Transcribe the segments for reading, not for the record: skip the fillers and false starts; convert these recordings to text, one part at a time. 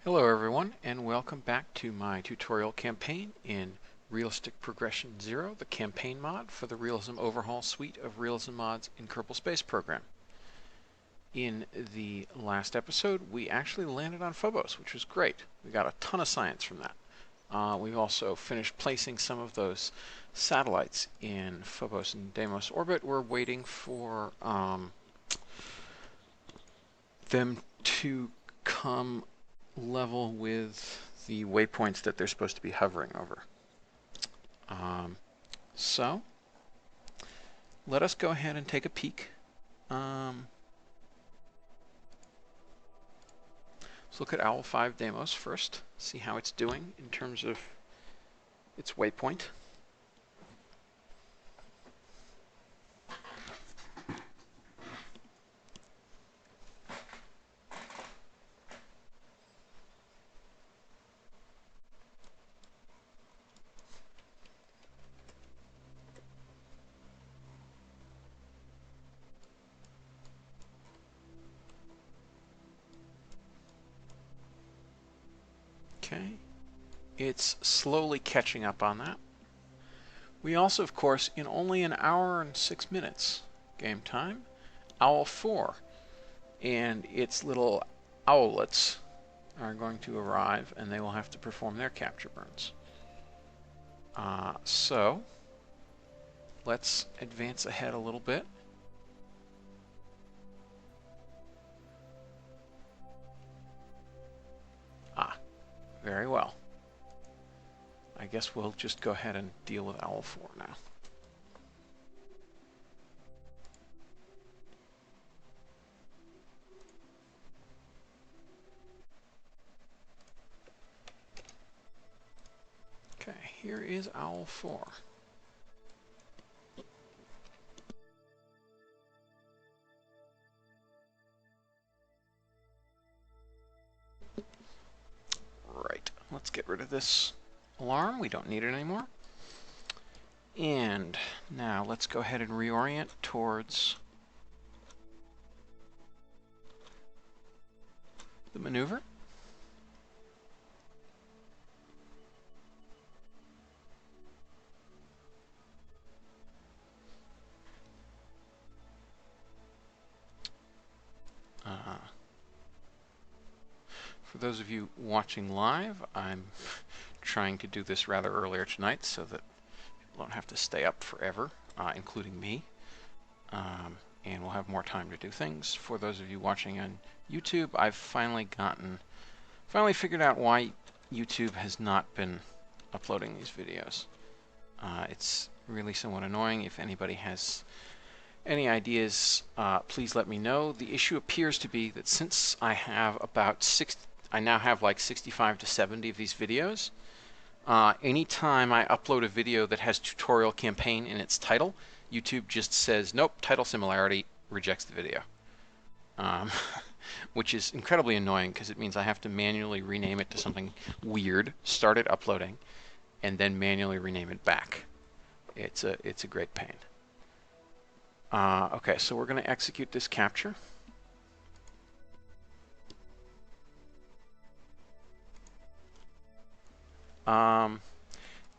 Hello everyone, and welcome back to my tutorial campaign in Realistic Progression 0, the campaign mod for the Realism Overhaul suite of realism mods in Kerbal Space Program. In the last episode, we actually landed on Phobos, which was great. We got a ton of science from that. We've also finished placing some of those satellites in Phobos and Deimos orbit. We're waiting for them to come level with the waypoints that they're supposed to be hovering over. So let us go ahead and take a peek. Let's look at Owl 5 Deimos first, see how it's doing in terms of its waypoint. Okay, it's slowly catching up on that. We also, of course, in only an hour and 6 minutes game time, Owl 4 and its little owlets are going to arrive, and they will have to perform their capture burns. So let's advance ahead a little bit. Very well. I guess we'll just go ahead and deal with Owl 4 now. Okay, here is Owl 4. Right, let's get rid of this alarm. We don't need it anymore. And now let's go ahead and reorient towards the maneuver. For those of you watching live, I'm trying to do this rather earlier tonight so that you won't have to stay up forever, including me. And we'll have more time to do things. For those of you watching on YouTube, I've finally figured out why YouTube has not been uploading these videos. It's really somewhat annoying. If anybody has any ideas, please let me know. The issue appears to be that since I have I now have like 65 to 70 of these videos, anytime I upload a video that has tutorial campaign in its title, YouTube just says, nope, title similarity, rejects the video. Which is incredibly annoying because it means I have to manually rename it to something weird, start it uploading, and then manually rename it back. It's a great pain. Okay, so we're going to execute this capture.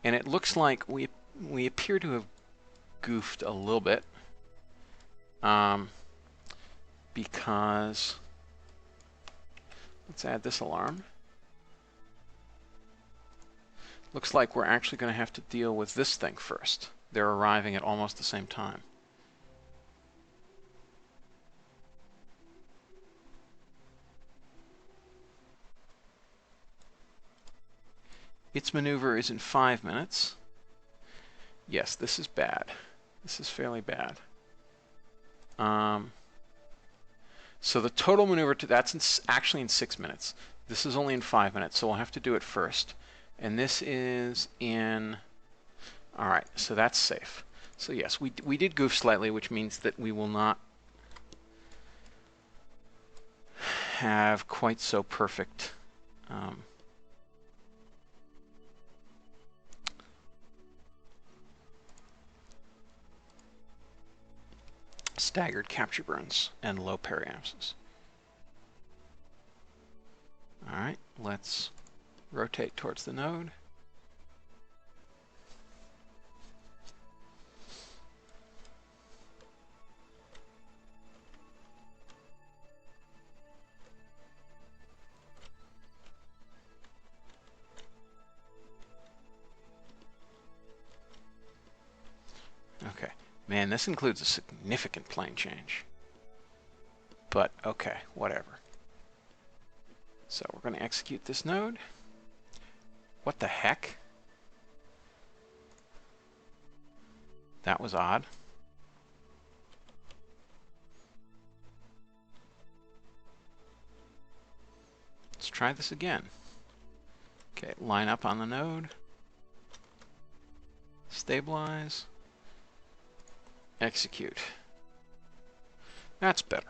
And it looks like we appear to have goofed a little bit, because let's add this alarm. Looks like we're actually going to have to deal with this thing first. They're arriving at almost the same time. Its maneuver is in 5 minutes. Yes, this is bad. This is fairly bad. So the total maneuver that's actually in 6 minutes. This is only in 5 minutes, so we'll have to do it first. And this is in... All right, so that's safe. So yes, we did goof slightly, which means that we will not have quite so perfect staggered capture burns and low periapsis. All right. right, let's rotate towards the node. Okay, man, this includes a significant plane change. But okay, whatever. So we're going to execute this node. What the heck? That was odd. Let's try this again. Okay, line up on the node. Stabilize. Execute. That's better.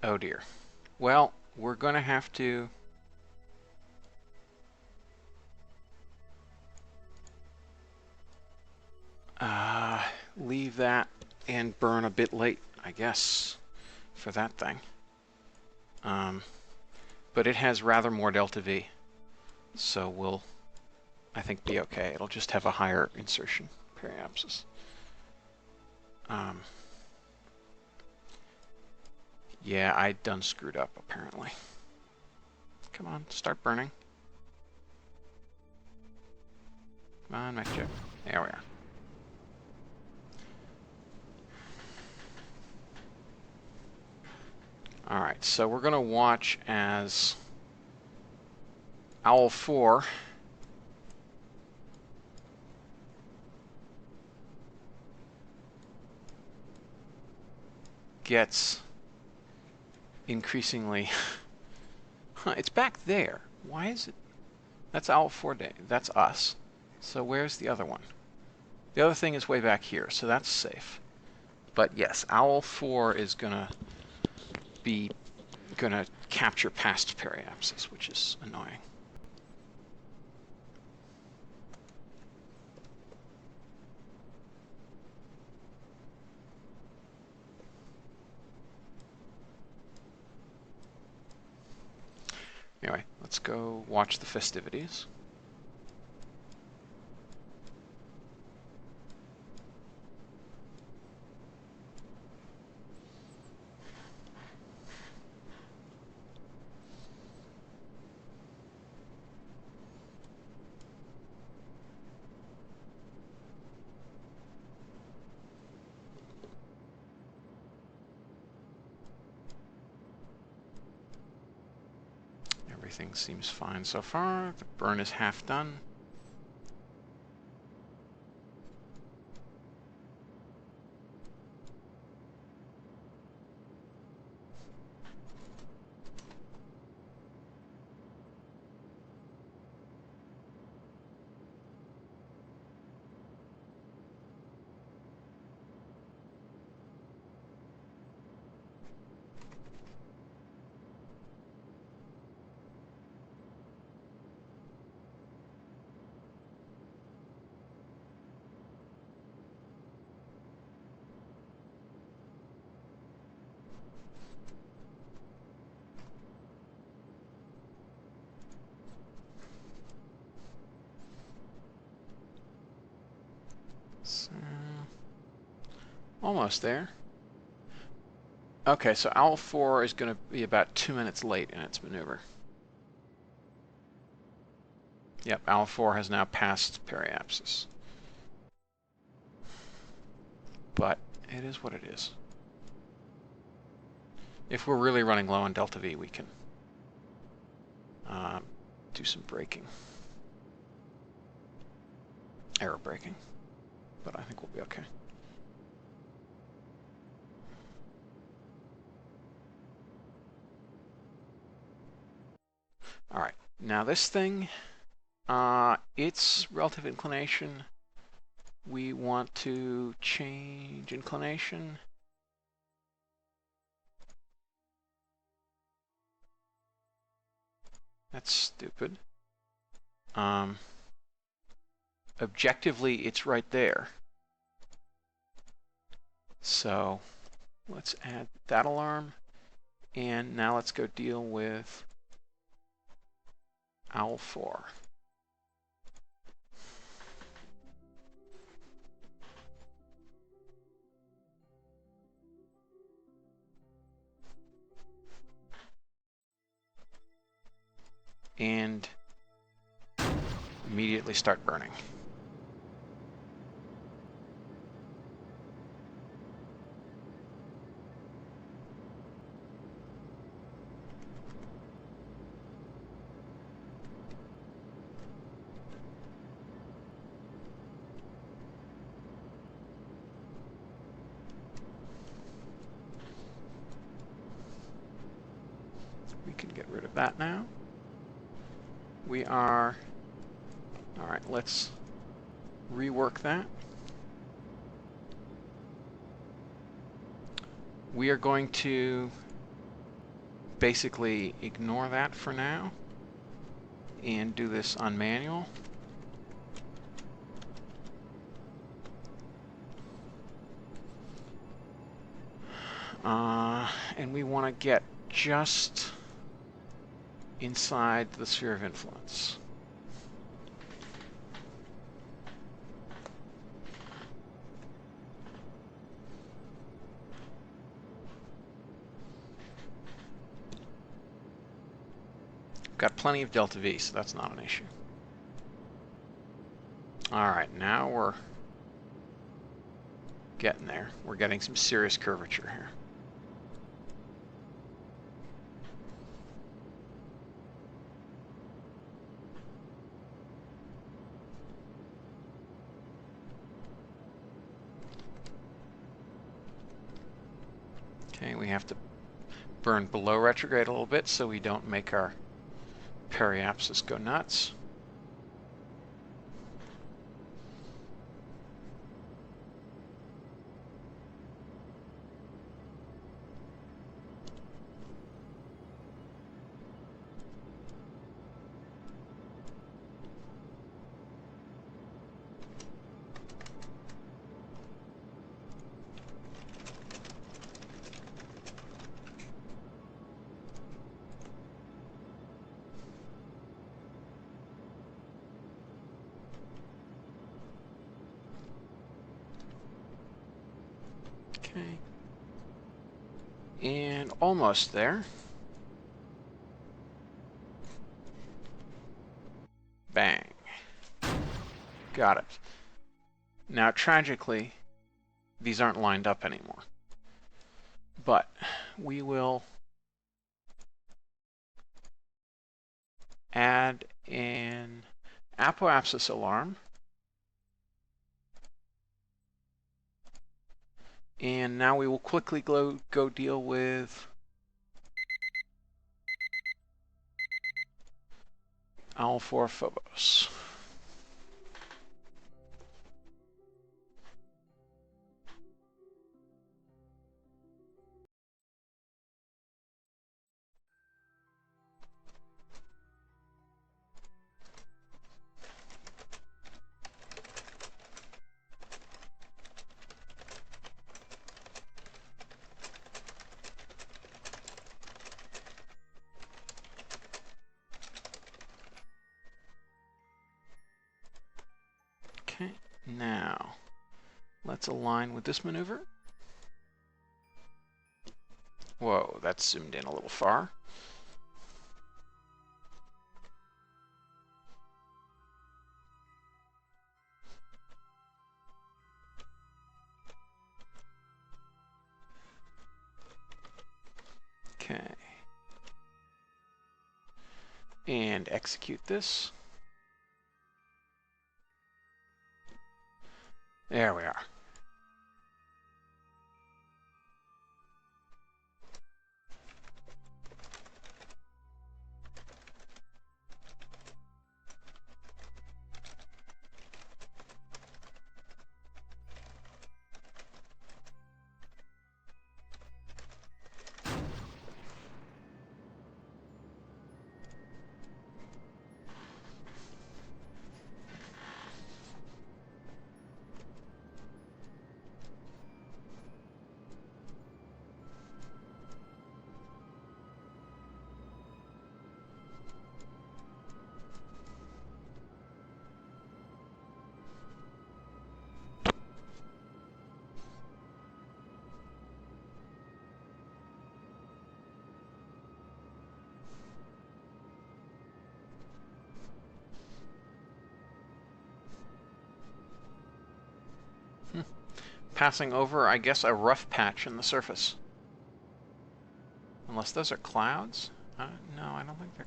Oh dear. Well, we're going to have to leave that and burn a bit late, I guess, for that thing. But it has rather more delta V, so we'll, I think, be okay. It'll just have a higher insertion periapsis. Yeah, I done screwed up, apparently. Come on, start burning. Come on, mech chip. There we are. Alright, so we're going to watch as Owl 4 gets increasingly... it's back there. Why is it? That's Owl 4 Day. That's us. So where's the other one? The other thing is way back here, so that's safe. But yes, Owl 4 is gonna capture past periapsis, which is annoying. Anyway, let's go watch the festivities. Everything seems fine so far. The burn is half done. So, almost there. Okay, so Owl 4 is going to be about 2 minutes late in its maneuver. Yep, Owl 4 has now passed periapsis. But it is what it is. If we're really running low on delta V, we can do some braking. Error braking. But I think we'll be okay. Alright, now this thing, its relative inclination, we want to change inclination. That's stupid. Objectively, it's right there. So let's add that alarm. And now let's go deal with owl 4. And immediately start burning. We can get rid of that now. We are, all right, let's rework that. We are going to basically ignore that for now and do this on manual. And we want to get just inside the sphere of influence. Got plenty of delta V, so that's not an issue. All right, now we're getting there. We're getting some serious curvature here. Okay, we have to burn below retrograde a little bit so we don't make our periapsis go nuts. Okay. And almost there. Bang. Got it. Now, tragically, these aren't lined up anymore. But we will add an apoapsis alarm. And now we will quickly go deal with owl 4 Phobos. Okay, now let's align with this maneuver. Whoa, that's zoomed in a little far. Okay. And execute this. There we are. Passing over, I guess, a rough patch in the surface. Unless those are clouds? No, I don't think they're...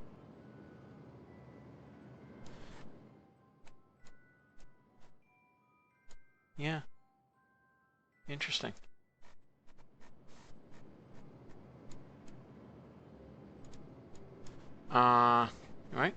Yeah. Interesting. Right?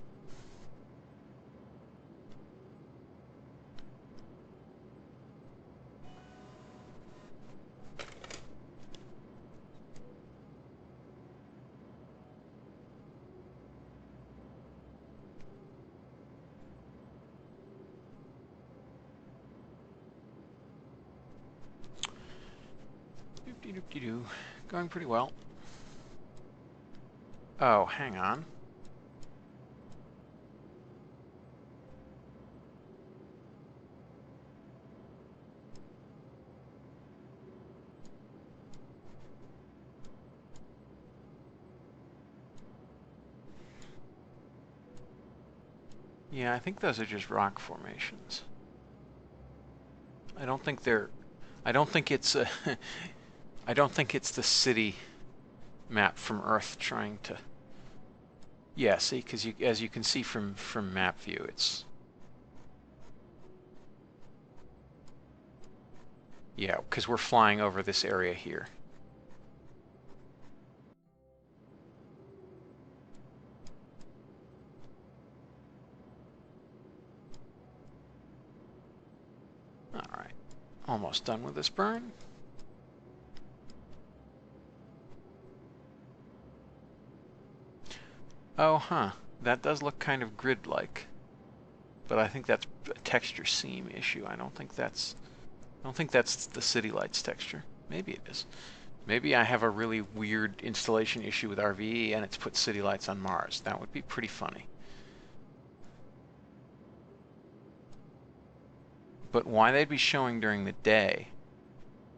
Doop-de-doop-de-doo. Going pretty well. Oh, hang on. Yeah, I think those are just rock formations. I don't think they're... I don't think it's a... I don't think it's the city map from Earth trying to... Yeah, see, because as you can see from map view, it's... Yeah, because we're flying over this area here. Alright, almost done with this burn. Oh, huh. That does look kind of grid-like. But I think that's a texture seam issue. I don't think that's the city lights texture. Maybe it is. Maybe I have a really weird installation issue with RVE and it's put city lights on Mars. That would be pretty funny. But why they'd be showing during the day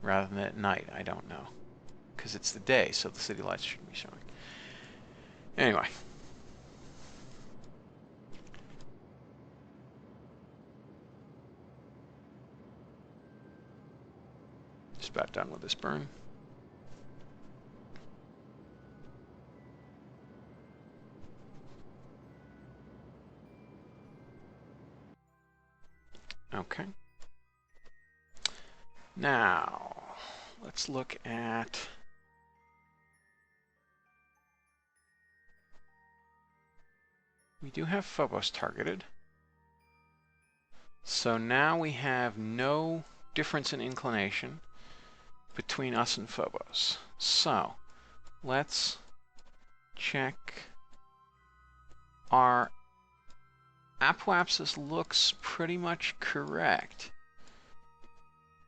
rather than at night, I don't know. Because it's the day, so the city lights shouldn't be showing. Anyway. Just about done with this burn. Okay. Now, let's look at... We do have Phobos targeted. So now we have no difference in inclination between us and Phobos. So, let's check our apoapsis looks pretty much correct.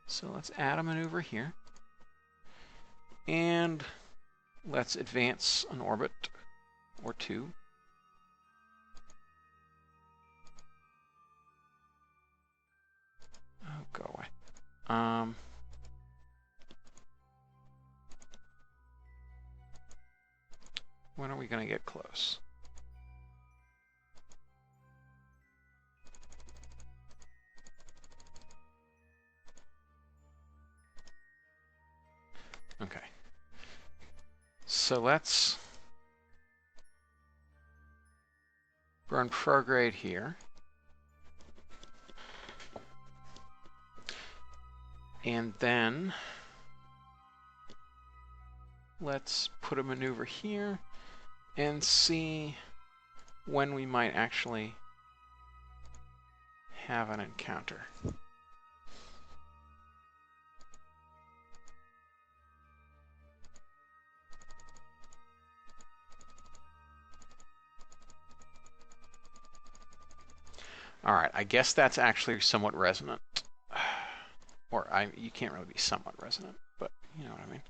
So let's add a maneuver here. And let's advance an orbit or two. Oh, go away. When are we going to get close? Okay. So let's burn prograde here. And then let's put a maneuver here and see when we might actually have an encounter. Alright, I guess that's actually somewhat resonant. Or you can't really be somewhat resonant, but you know what I mean.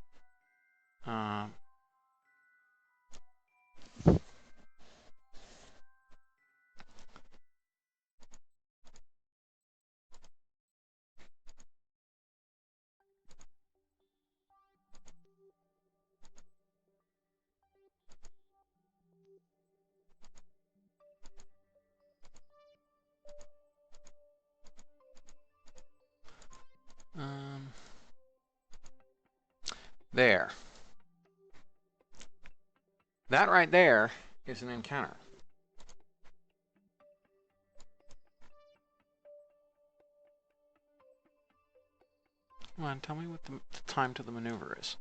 There. That right there is an encounter. Come on, tell me what the time to the maneuver is.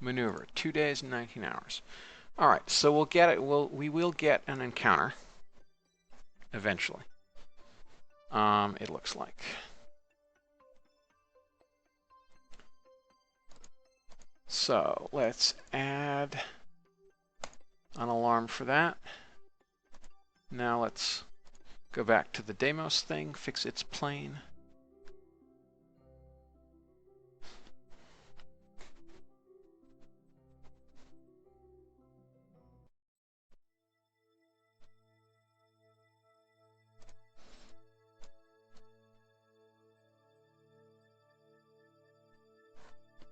Maneuver, 2 days and 19 hours. All right, so we'll get it. We will get an encounter eventually. It looks like. So let's add an alarm for that. Now let's go back to the Deimos thing, fix its plane.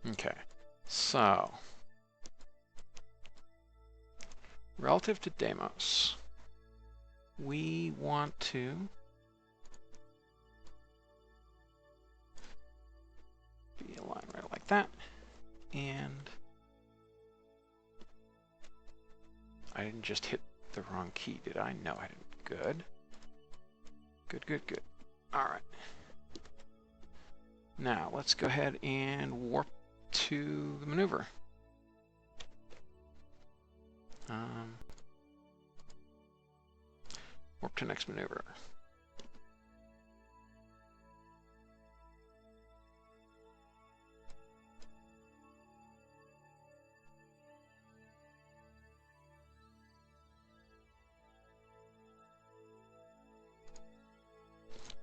Okay, so relative to Deimos, we want to be aligned right like that, and I didn't just hit the wrong key, did I? No, I didn't. Good. Good, good, good. All right. Now, let's go ahead and warp to the maneuver. Warp to next maneuver.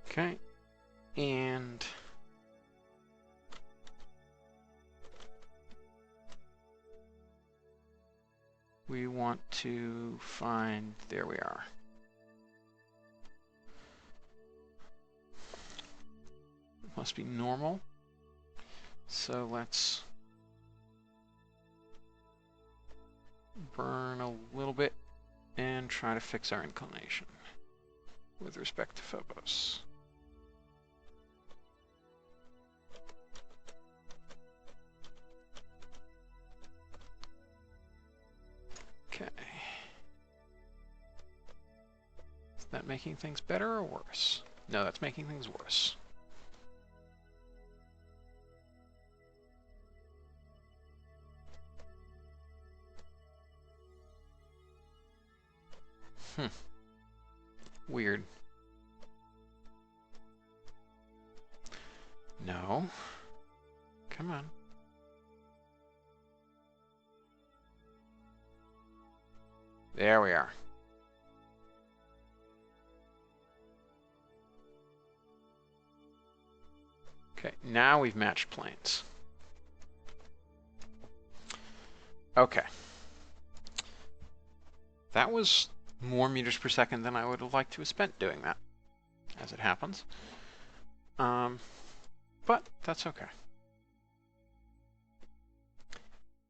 Okay, and we want to find, there we are. It must be normal. So let's burn a little bit and try to fix our inclination with respect to Phobos. Okay. Is that making things better or worse? No, that's making things worse. Weird. No. Come on. There we are. Okay, now we've matched planes. Okay. That was more meters per second than I would have liked to have spent doing that, as it happens. But that's okay.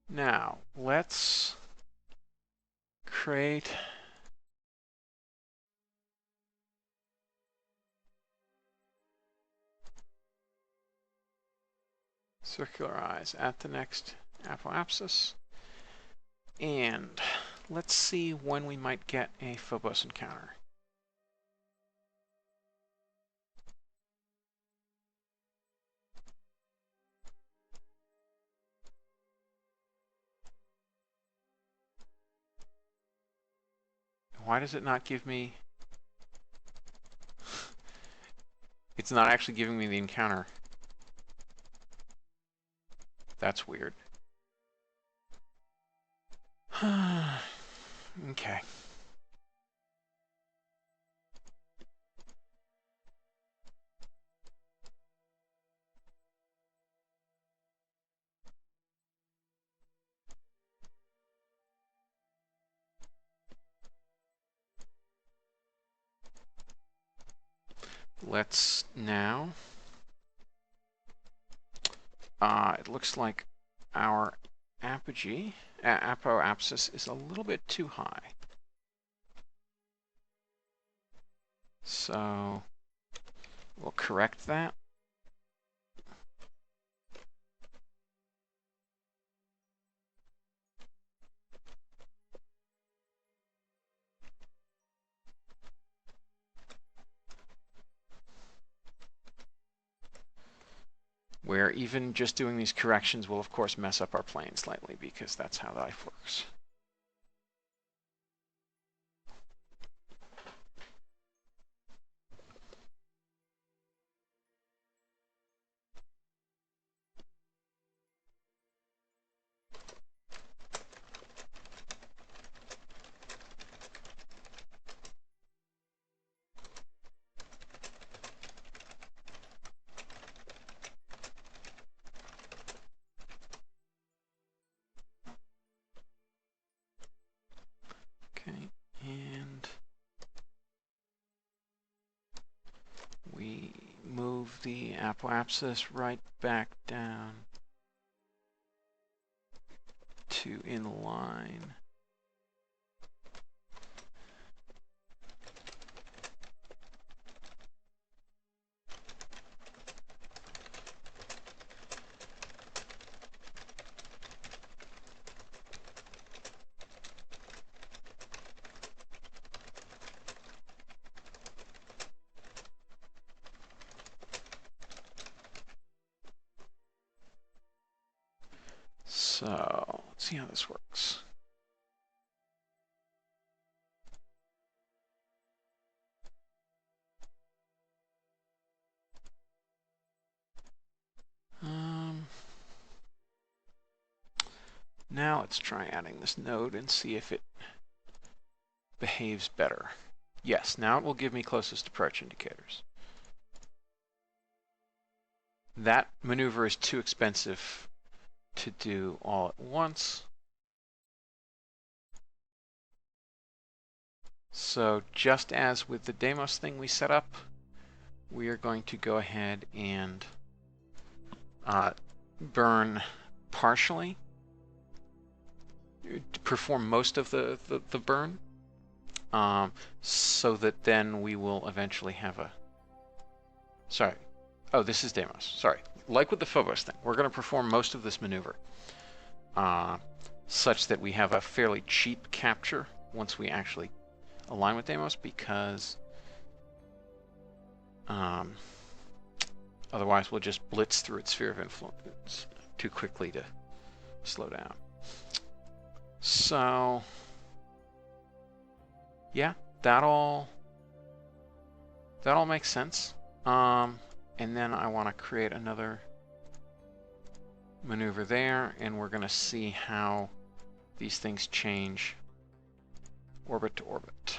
Now, let's create circular eyes at the next apoapsis. And let's see when we might get a Phobos encounter. Why does it not give me... It's not actually giving me the encounter. That's weird. Okay. Let's now... it looks like our apogee, apoapsis is a little bit too high. So we'll correct that. where even just doing these corrections will of course mess up our plane slightly, because that's how life works. Okay, and we move the apoapsis right back down to inline. So let's see how this works. Now let's try adding this node and see if it behaves better. Yes, now it will give me closest approach indicators. That maneuver is too expensive to do all at once. So just as with the Deimos thing we set up, we are going to go ahead and burn partially, perform most of the burn, so that then we will eventually have a... Sorry. Oh, this is Deimos. Sorry. Like with the Phobos thing, we're going to perform most of this maneuver such that we have a fairly cheap capture once we actually align with Deimos, because otherwise we'll just blitz through its sphere of influence too quickly to slow down. So yeah, that all makes sense. And then I want to create another maneuver there, and we're going to see how these things change orbit to orbit.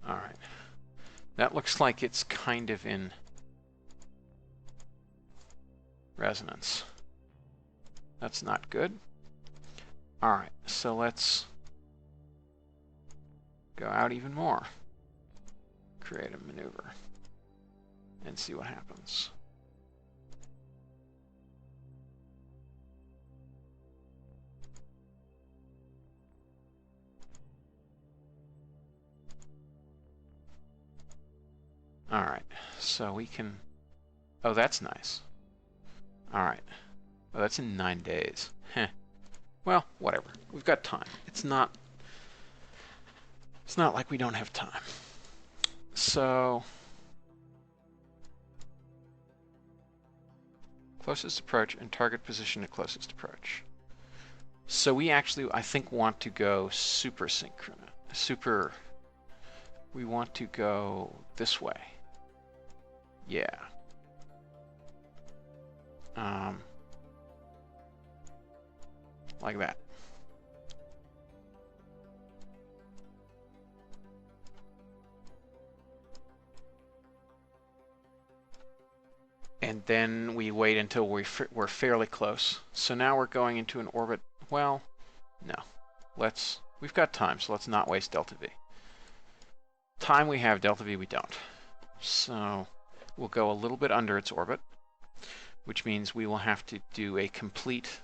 All right. That looks like it's kind of in resonance. That's not good. All right, so let's go out even more. Create a maneuver and see what happens. All right, so we can... Oh, that's nice. All right. Oh, that's in 9 days. Heh. Well, whatever. We've got time. It's not like we don't have time. So closest approach and target position at closest approach. So we actually, I think, want to go super synchronous. We want to go this way. Yeah. Like that. And then we wait until we're fairly close. So now we're going into an orbit. Well, no. We've got time, so let's not waste delta V. Time we have, delta V we don't. So we'll go a little bit under its orbit, which means we will have to do a complete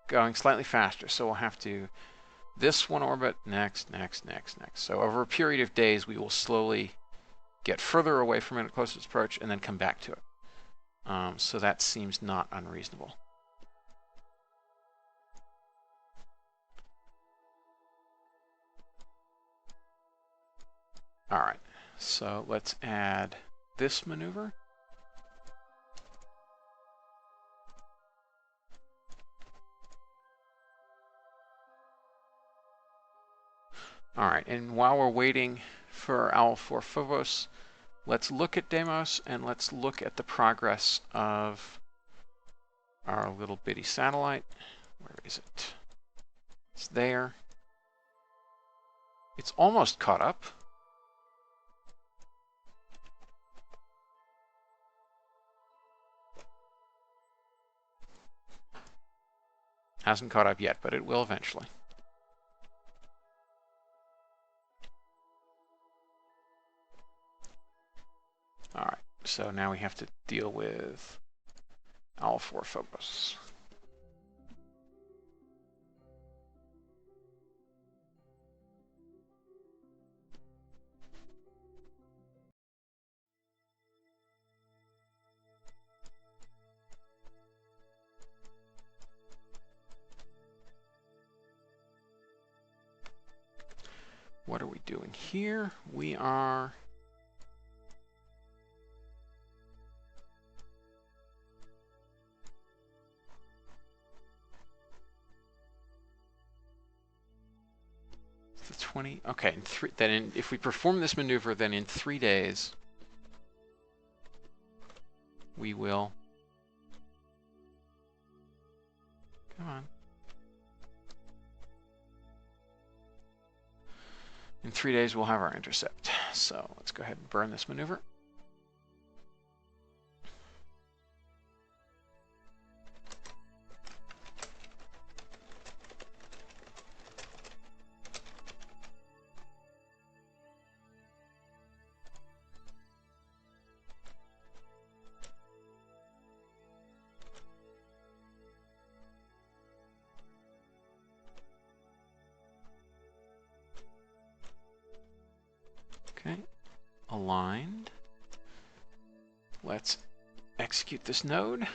going slightly faster, so we'll have to this one orbit, next. So over a period of days, we will slowly get further away from it at closest approach and then come back to it. So that seems not unreasonable. All right, so let's add this maneuver. All right, and while we're waiting for Owl 4 Phobos, let's look at Deimos and let's look at the progress of our little bitty satellite. Where is it? It's there. It's almost caught up. Hasn't caught up yet, but it will eventually. All right, so now we have to deal with Owl 4 Phobos. What are we doing here? We are the 20. Okay, if we perform this maneuver, then in 3 days we will. Come on. In 3 days, we'll have our intercept. So let's go ahead and burn this maneuver. Okay, aligned. Let's execute this node.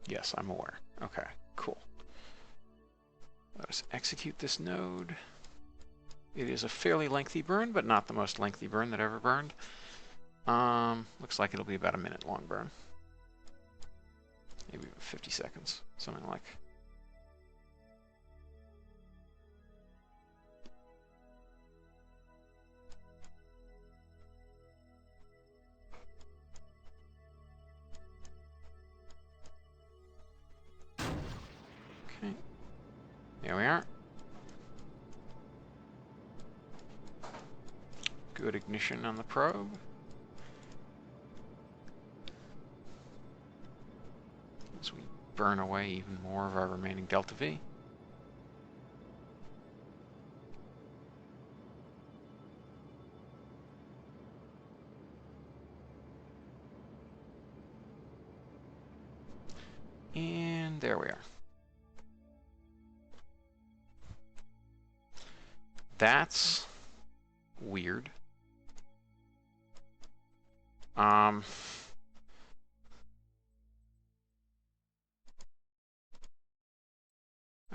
Yes, I'm aware. Okay, cool. Let us execute this node. It is a fairly lengthy burn, but not the most lengthy burn that ever burned. Looks like it'll be about a minute long burn. Maybe 50 seconds, something like. Okay, there we are. Good ignition on the probe. As we burn away even more of our remaining delta V. And there we are. That's weird.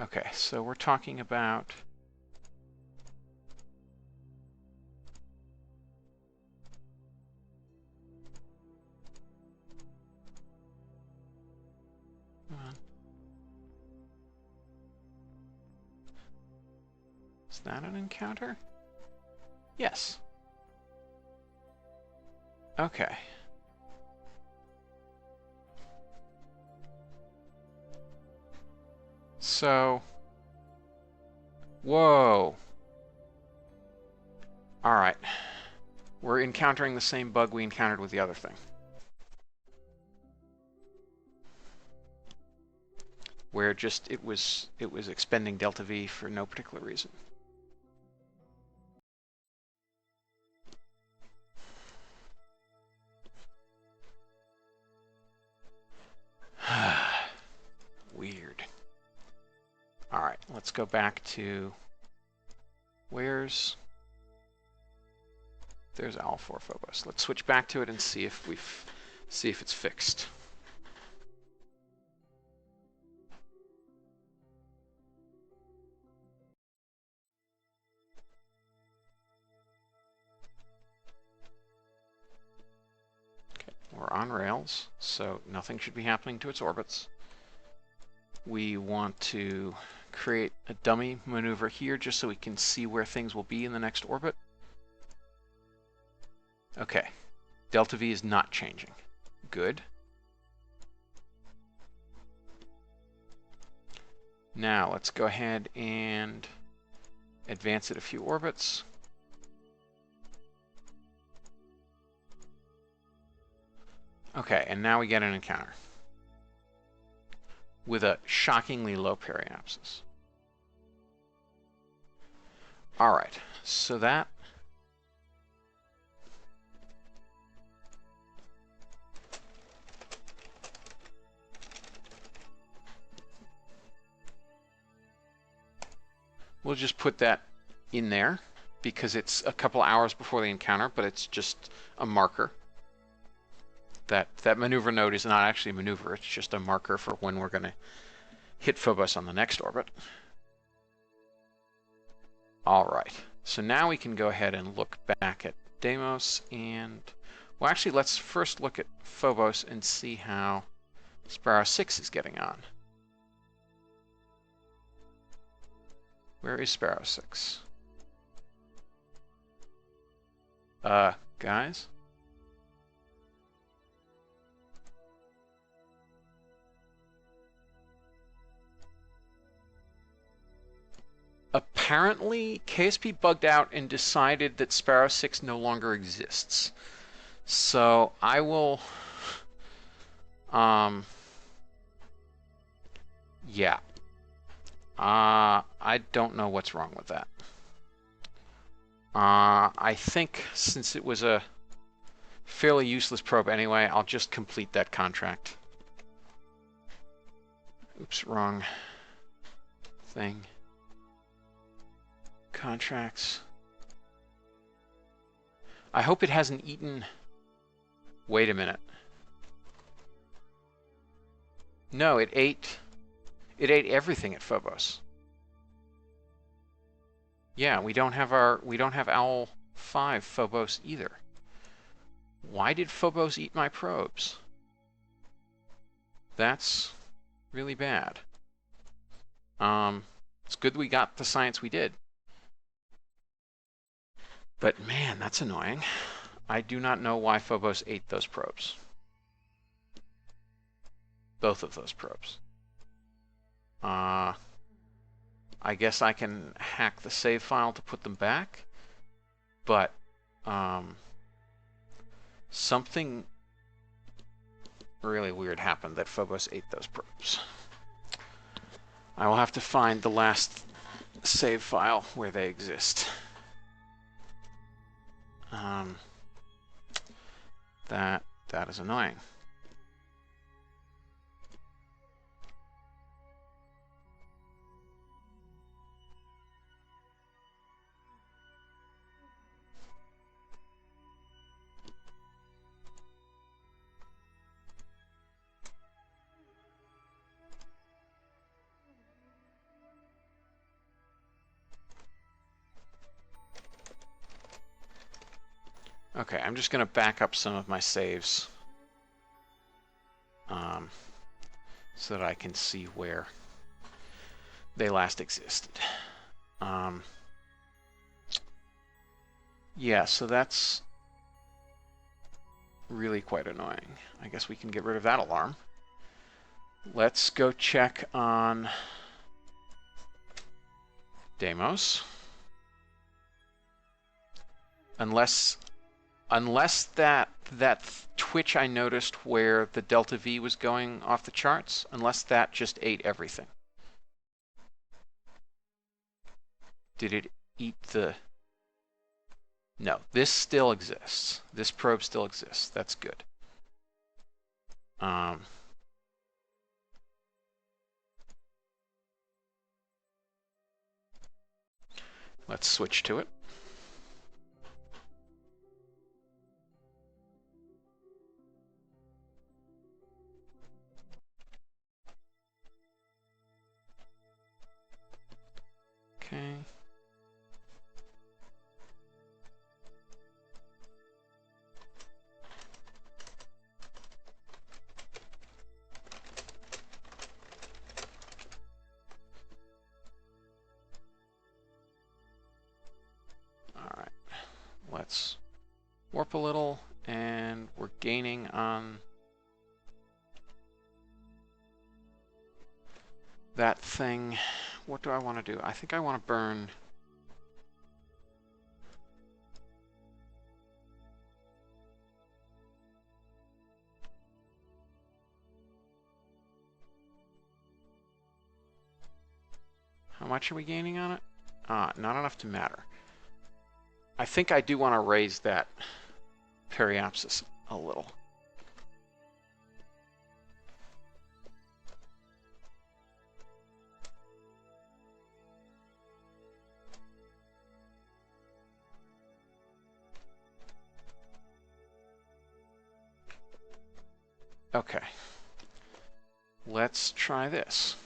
Okay, so we're talking about is that an encounter? Yes. Okay. So, whoa. All right. We're encountering the same bug we encountered with the other thing. Where just it was expending delta V for no particular reason. let's go back to there's owl 4 Phobos. Let's switch back to it and see if it's fixed. Okay, we're on rails, so nothing should be happening to its orbits. We want to create a dummy maneuver here just so we can see where things will be in the next orbit. Okay, delta V is not changing. Good. Now let's go ahead and advance it a few orbits. Okay, and now we get an encounter with a shockingly low periapsis. All right, so that we'll just put that in there because it's a couple hours before the encounter, but it's just a marker. That maneuver node is not actually a maneuver, it's just a marker for when we're going to hit Phobos on the next orbit. All right, so now we can go ahead and look back at Deimos and, well, actually, let's first look at Phobos and see how Sparrow 6 is getting on. Where is Sparrow 6? Guys? Apparently, KSP bugged out and decided that Sparrow 6 no longer exists. So I will, yeah. I don't know what's wrong with that. I think since it was a fairly useless probe anyway, I'll just complete that contract. Oops, wrong thing. Contracts. I hope it hasn't eaten. Wait a minute. No, it ate everything at Phobos. Yeah, we don't have Owl 5 Phobos either. Why did Phobos eat my probes? That's really bad. It's good we got the science we did. But man, that's annoying. I do not know why Phobos ate those probes. Both of those probes. I guess I can hack the save file to put them back, but something really weird happened that Phobos ate those probes. I will have to find the last save file where they exist. That is annoying. Okay, I'm just going to back up some of my saves so that I can see where they last existed. Yeah, so that's really quite annoying. I guess we can get rid of that alarm. Let's go check on Deimos. Unless that twitch I noticed where the delta V was going off the charts, unless that just ate everything. Did it eat the... No, this still exists. This probe still exists. That's good. I Let's switch to it. Okay. All right. Let's warp a little, and we're gaining on that thing. What do I want to do? I think I want to burn... How much are we gaining on it? Not enough to matter. I think I do want to raise that periapsis a little. Okay. Let's try this.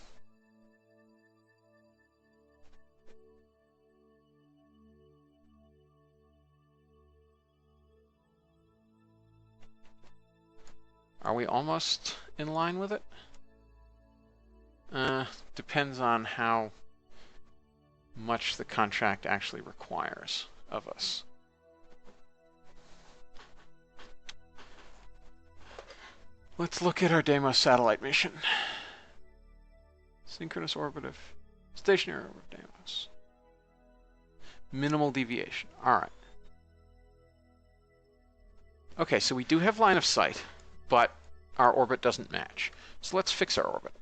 Are we almost in line with it? Depends on how much the contract actually requires of us. Let's look at our Deimos satellite mission. Synchronous orbit of stationary orbit of Deimos. Minimal deviation. All right. Okay, so we do have line of sight, but our orbit doesn't match. So let's fix our orbit.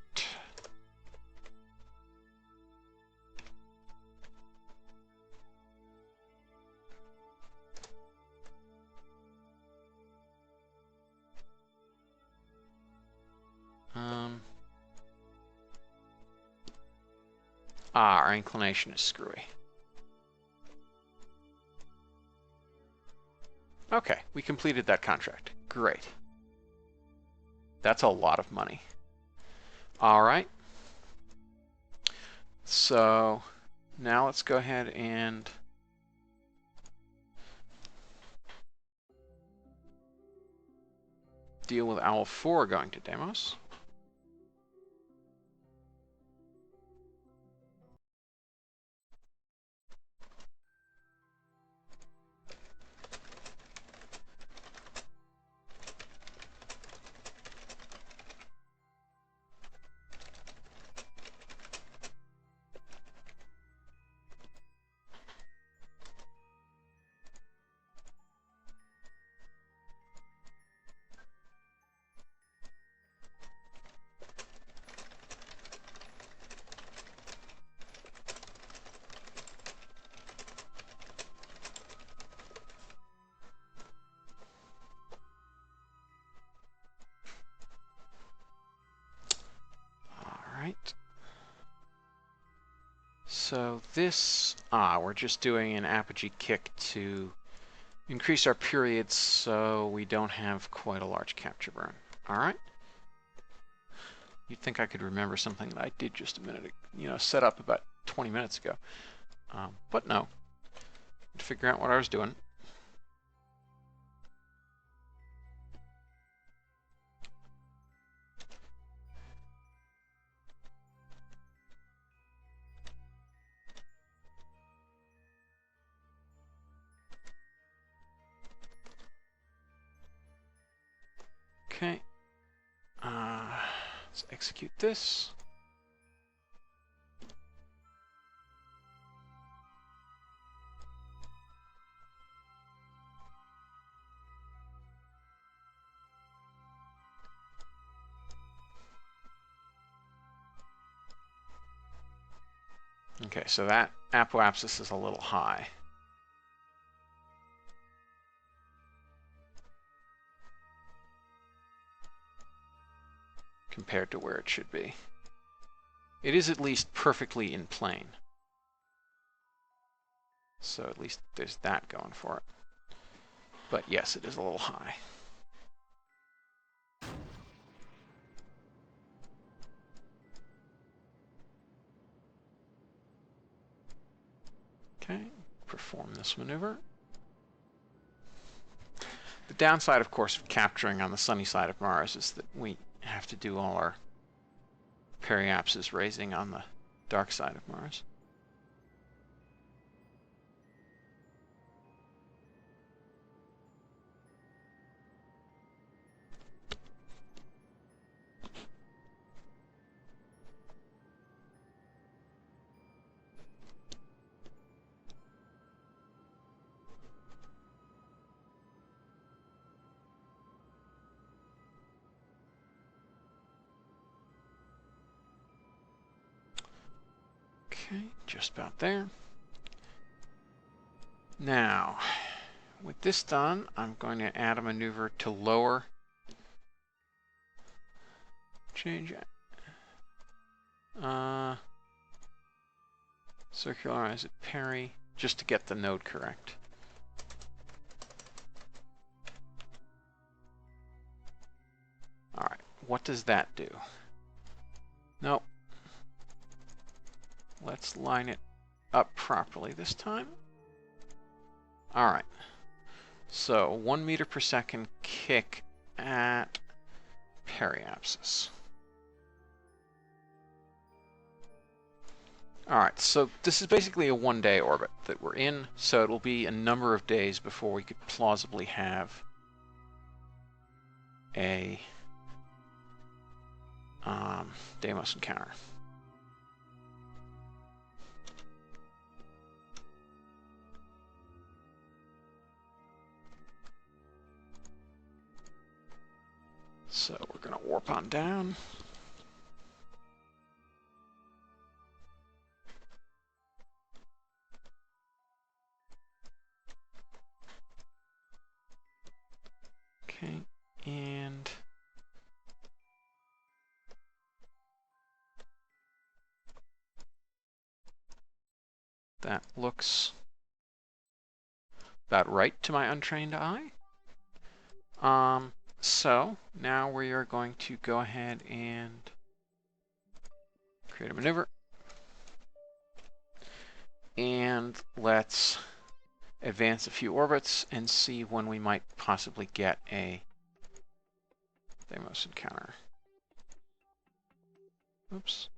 Our inclination is screwy. Okay, we completed that contract. Great. That's a lot of money. All right. So now let's go ahead and deal with Owl 4 going to Deimos. So this, we're just doing an apogee kick to increase our periods so we don't have quite a large capture burn. All right. You'd think I could remember something that I did just a minute ago, set up about 20 minutes ago. But no, to figure out what I was doing. Okay, let's execute this. Okay, so that apoapsis is a little high. Compared to where it should be. It is at least perfectly in plane. So at least there's that going for it. But yes, it is a little high. Okay, perform this maneuver. The downside, of course, of capturing on the sunny side of Mars is that we have to do all our periapsis raising on the dark side of Mars. Okay, just about there. Now, with this done, I'm going to add a maneuver to lower, change circularize it peri, just to get the node correct. Alright, what does that do? Nope. Let's line it up properly this time. Alright. So 1 meter per second kick at periapsis. Alright, so this is basically a one-day orbit that we're in, so it will be a number of days before we could plausibly have a Deimos encounter. So we're going to warp on down. Okay, and that looks about right to my untrained eye. So now we are going to go ahead and create a maneuver. And let's advance a few orbits and see when we might possibly get a Deimos encounter. Oops.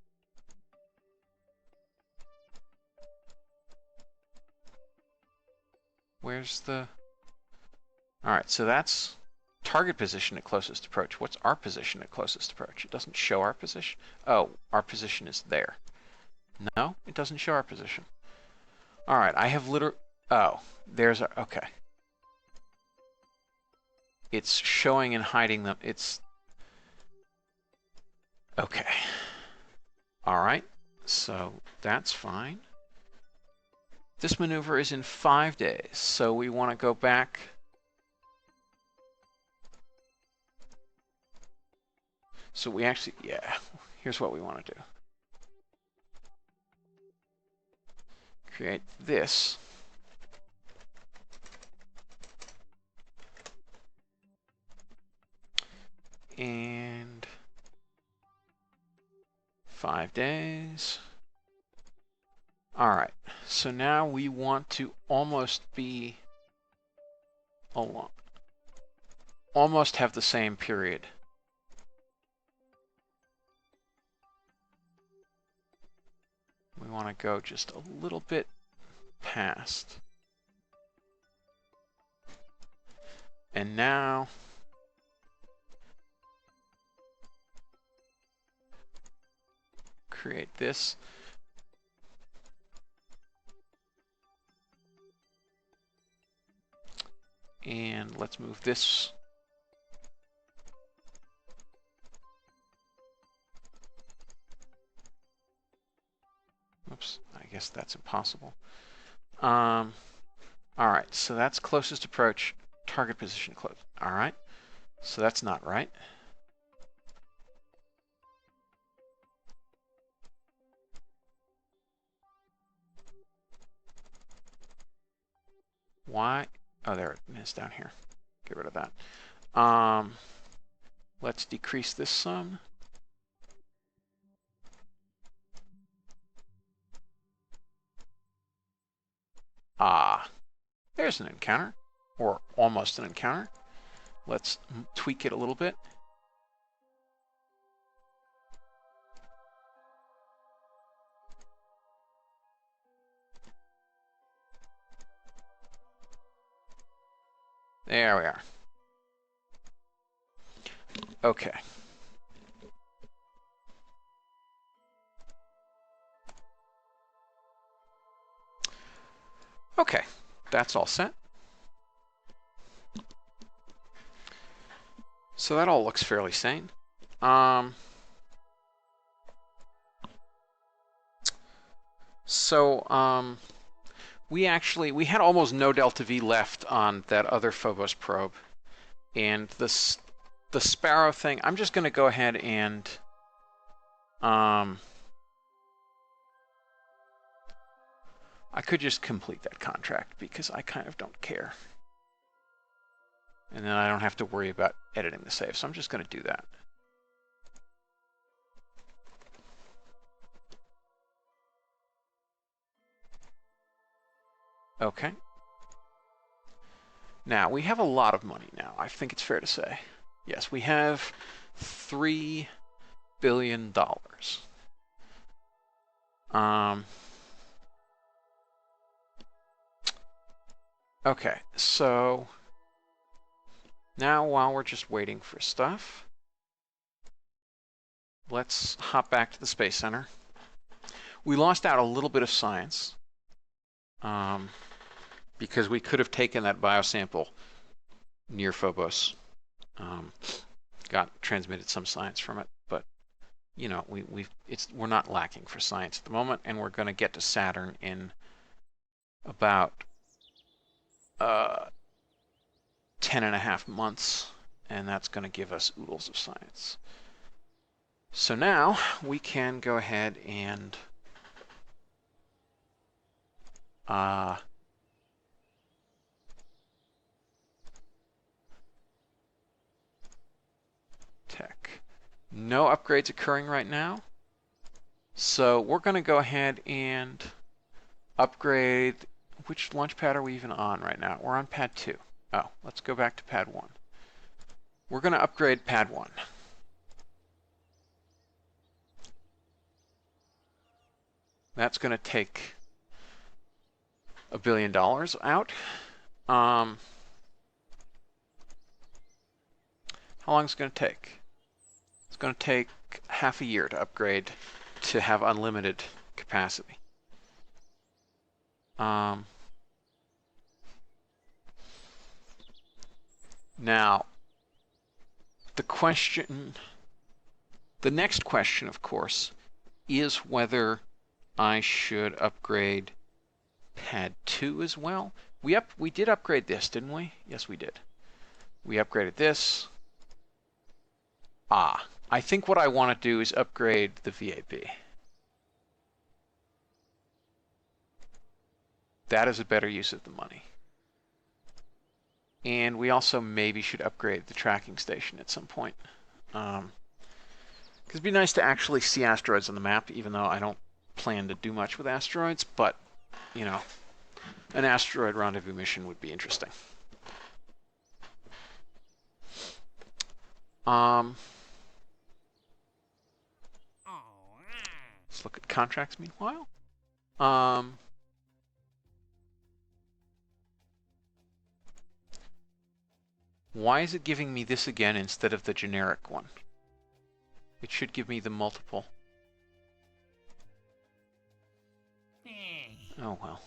Where's the... Alright, so that's target position at closest approach. What's our position at closest approach? It doesn't show our position. Oh, our position is there. No, it doesn't show our position. Alright, I have literally... Oh, there's our... Okay. It's showing and hiding them. It's... Okay. Alright, so that's fine. This maneuver is in 5 days, so we want to go back... So we actually... Yeah, here's what we want to do. Create this. And 5 days. Alright, so now we want to almost be along, almost have the same period. We want to go just a little bit past. And now create this. And let's move this. Oops, I guess that's impossible. Alright, so that's closest approach, target position close. Alright, so that's not right. Why? Oh, there it is down here. Get rid of that. Let's decrease this some. There's an encounter, or almost an encounter. Let's tweak it a little bit. There we are. Okay. Okay, that's all set. So that all looks fairly sane. We had almost no delta V left on that other Phobos probe, and the Sparrow thing, I'm just going to go ahead and I could just complete that contract because I kind of don't care. And then I don't have to worry about editing the save, so I'm just going to do that. Okay. Now, we have a lot of money now, I think it's fair to say. Yes, we have $3 billion. Okay, so now while we're just waiting for stuff, let's hop back to the Space Center. We lost out a little bit of science because we could have taken that biosample near Phobos, transmitted some science from it, but you know, we're not lacking for science at the moment, and we're going to get to Saturn in about 10.5 months, and that's going to give us oodles of science. So now we can go ahead and tech. No upgrades occurring right now. So we're going to go ahead and upgrade. Which launch pad are we even on right now? We're on pad 2. Oh, let's go back to pad 1. We're going to upgrade pad 1. That's going to take $1 billion out. How long is it going to take? It's going to take half a year to upgrade to have unlimited capacity. Now, the next question, of course, is whether I should upgrade pad 2 as well. We did upgrade this, didn't we? Yes, we did. We upgraded this. I think what I want to do is upgrade the VAB. That is a better use of the money. And we also maybe should upgrade the tracking station at some point. Because it'd be nice to actually see asteroids on the map, even though I don't plan to do much with asteroids, but, you know, an asteroid rendezvous mission would be interesting. Let's look at contracts meanwhile. Why is it giving me this again instead of the generic one? It should give me the multiple. Oh well.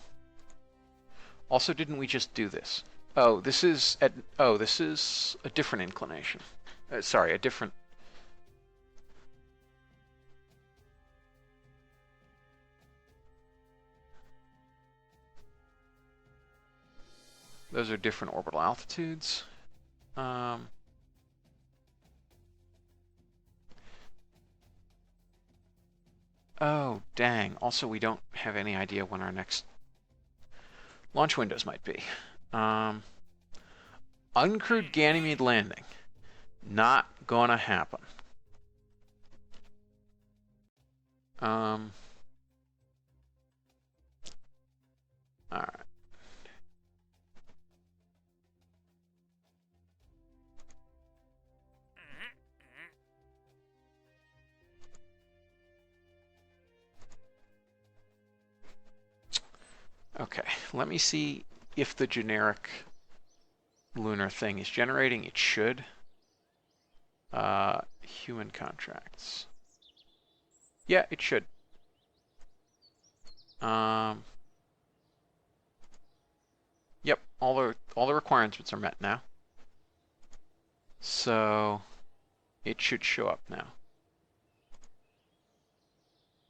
Also, didn't we just do this? Oh, this is a different inclination. Sorry, a different. Those are different orbital altitudes. Oh, dang. Also, we don't have any idea when our next launch windows might be. Uncrewed Ganymede landing. Not gonna happen. All right. Okay, let me see if the generic lunar thing is generating. It should. Human contracts. Yeah, it should. Yep, all the requirements are met now. So it should show up now.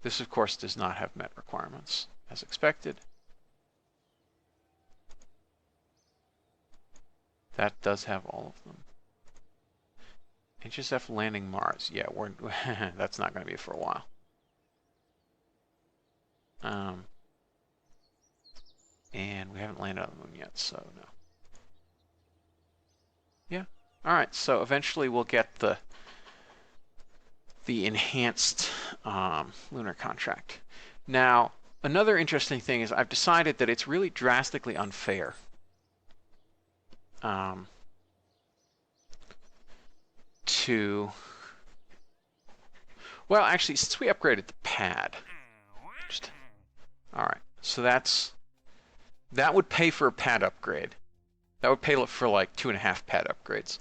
This, of course, does not have met requirements, as expected. That does have all of them. HSF landing Mars. Yeah, that's not going to be for a while. And we haven't landed on the moon yet, so no. Yeah. All right. So eventually we'll get the enhanced lunar contract. Now, another interesting thing is I've decided that it's really drastically unfair. Well, actually, since we upgraded the pad, all right. So that would pay for a pad upgrade. That would pay for like 2.5 pad upgrades,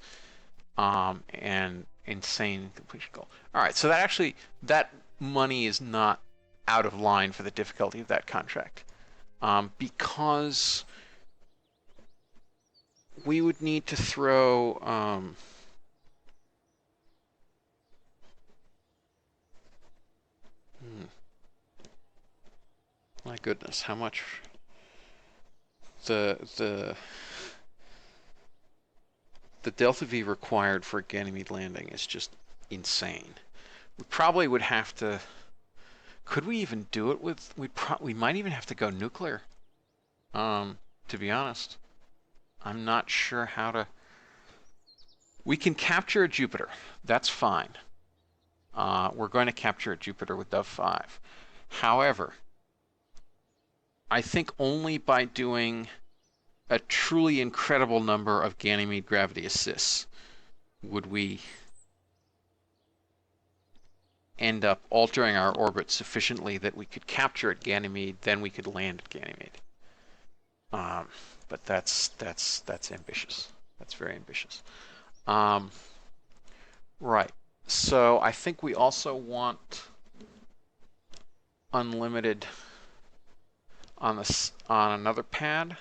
and insane completion goal. All right. So that money is not out of line for the difficulty of that contract, because we would need to throw. My goodness, how much the delta V required for a Ganymede landing is just insane. We probably would have to. Could we even do it with? We might even have to go nuclear. To be honest, I'm not sure how to. We can capture a Jupiter. That's fine. We're going to capture a Jupiter with Dove 5. However, I think only by doing a truly incredible number of Ganymede gravity assists would we end up altering our orbit sufficiently that we could capture at Ganymede, then we could land at Ganymede. But that's ambitious. That's very ambitious. Right. So I think we also want unlimited on another pad.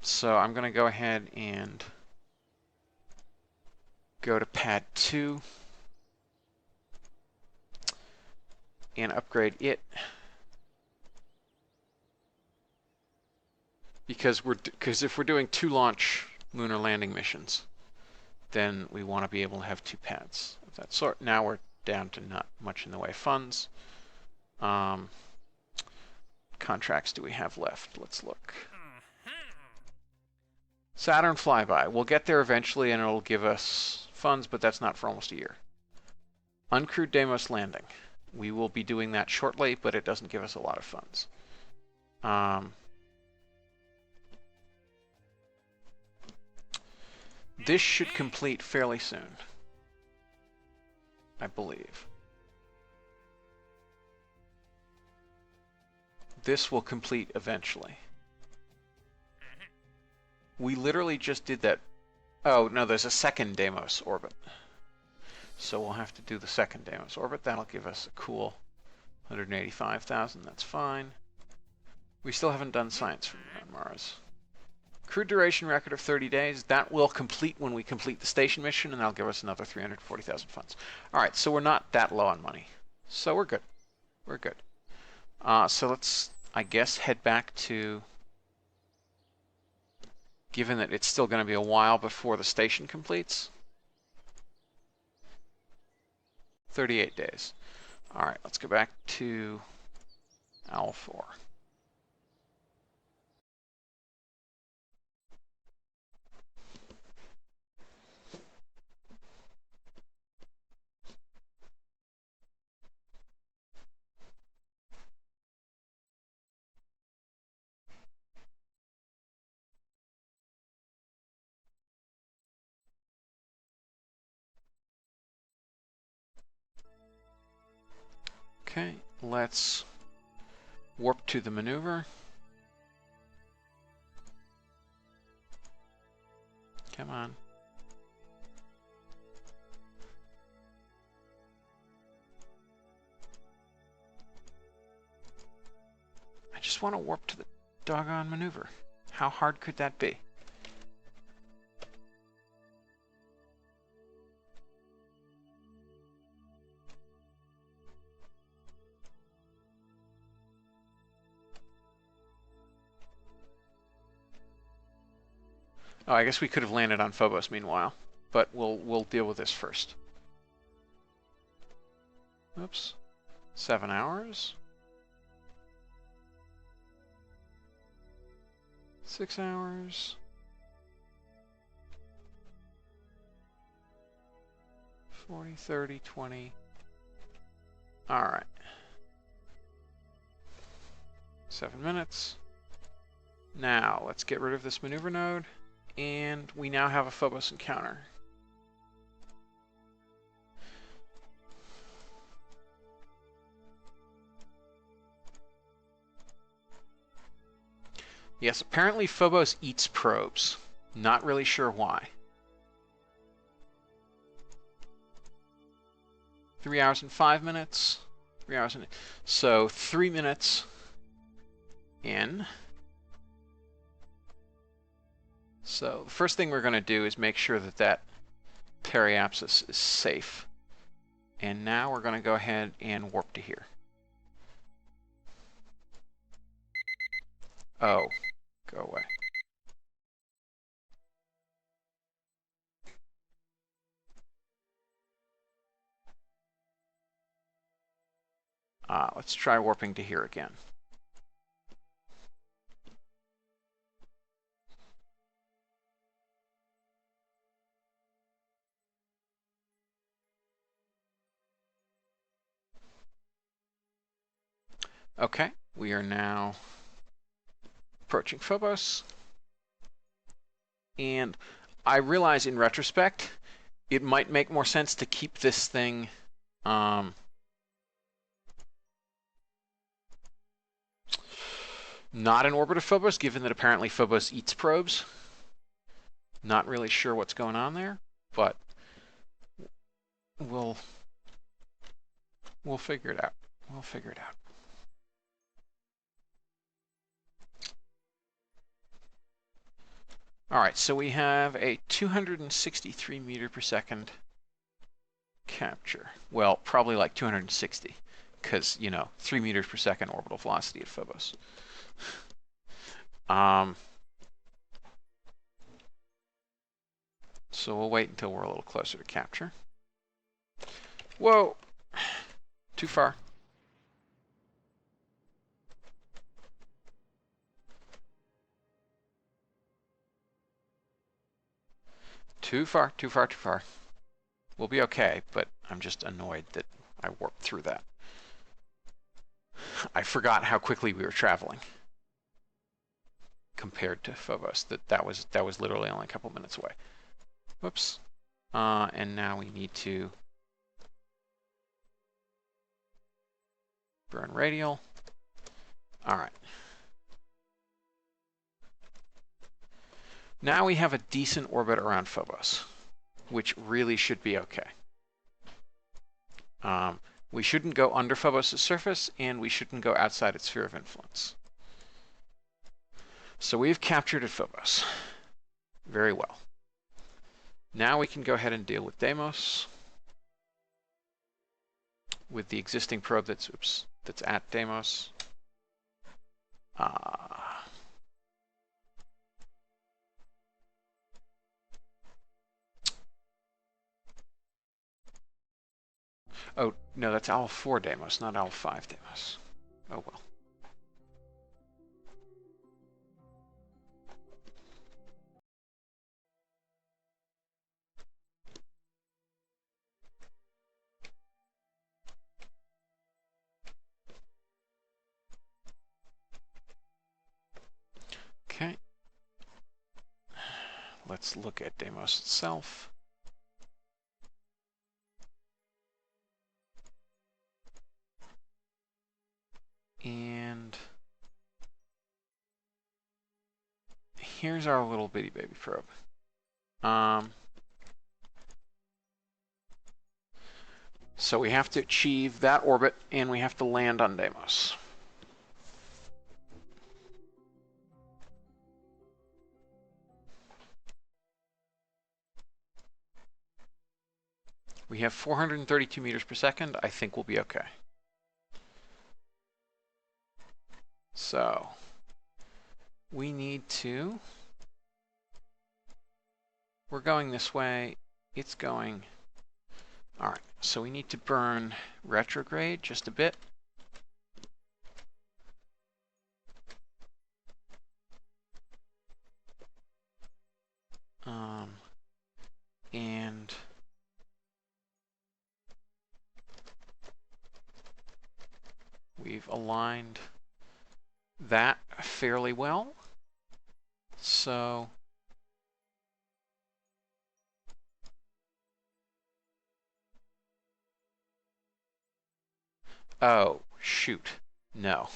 So I'm going to go ahead and go to pad 2 and upgrade it, because if we're doing 2 launch lunar landing missions, then we want to be able to have 2 pads of that sort. Now we're down to not much in the way of funds. Contracts do we have left? Let's look. Saturn flyby. We'll get there eventually and it'll give us funds, but that's not for almost a year. Uncrewed Deimos landing. We will be doing that shortly, but it doesn't give us a lot of funds. This should complete fairly soon, I believe. This will complete eventually. We literally just did that. Oh, no, there's a second Deimos orbit. So we'll have to do the second Deimos orbit. That'll give us a cool 185,000. That's fine. We still haven't done science from Mars. Crew duration record of 30 days. That will complete when we complete the station mission, and that'll give us another 340,000 funds. All right, so we're not that low on money. So we're good. We're good. So let's, I guess, head back to, given that it's still going to be a while before the station completes. 38 days. All right, let's go back to Owl 4. Okay, let's warp to the maneuver. Come on. I just want to warp to the doggone maneuver. How hard could that be? Oh, I guess we could have landed on Phobos meanwhile, but we'll deal with this first. Oops. 7 hours. 6 hours. 40, 30, 20. All right. 7 minutes. Now, let's get rid of this maneuver node, and we now have a Phobos encounter. Yes, apparently Phobos eats probes. Not really sure why. 3 hours and 5 minutes. 3 hours and... So, 3 minutes in. So, the first thing we're going to do is make sure that that periapsis is safe. And now we're going to go ahead and warp to here. Oh, go away. Let's try warping to here again. Okay, we are now approaching Phobos. And I realize in retrospect, it might make more sense to keep this thing not in orbit of Phobos, given that apparently Phobos eats probes. Not really sure what's going on there, but we'll figure it out. We'll figure it out. All right, so we have a 263 meter per second capture. Well, probably like 260, because, you know, 3 meters per second orbital velocity at Phobos. So we'll wait until we're a little closer to capture. Whoa! Too far. Too far, too far, too far. We'll be okay, but I'm just annoyed that I warped through that. I forgot how quickly we were traveling compared to Phobos. That was literally only a couple minutes away. Whoops. And now we need to burn radial. All right. Now we have a decent orbit around Phobos, which really should be okay. We shouldn't go under Phobos' surface, and we shouldn't go outside its sphere of influence. So we've captured at Phobos. Very well. Now we can go ahead and deal with Deimos, with the existing probe that's at Deimos. Oh, no, that's L4 Deimos, not L5 Deimos. Oh, well. Okay. Let's look at Deimos itself. And here's our little bitty baby probe. So we have to achieve that orbit, and we have to land on Deimos. We have 432 meters per second. I think we'll be okay. So we need to... We're going this way. It's going... All right, so we need to burn retrograde just a bit. And we've aligned that fairly well. So oh, shoot. No.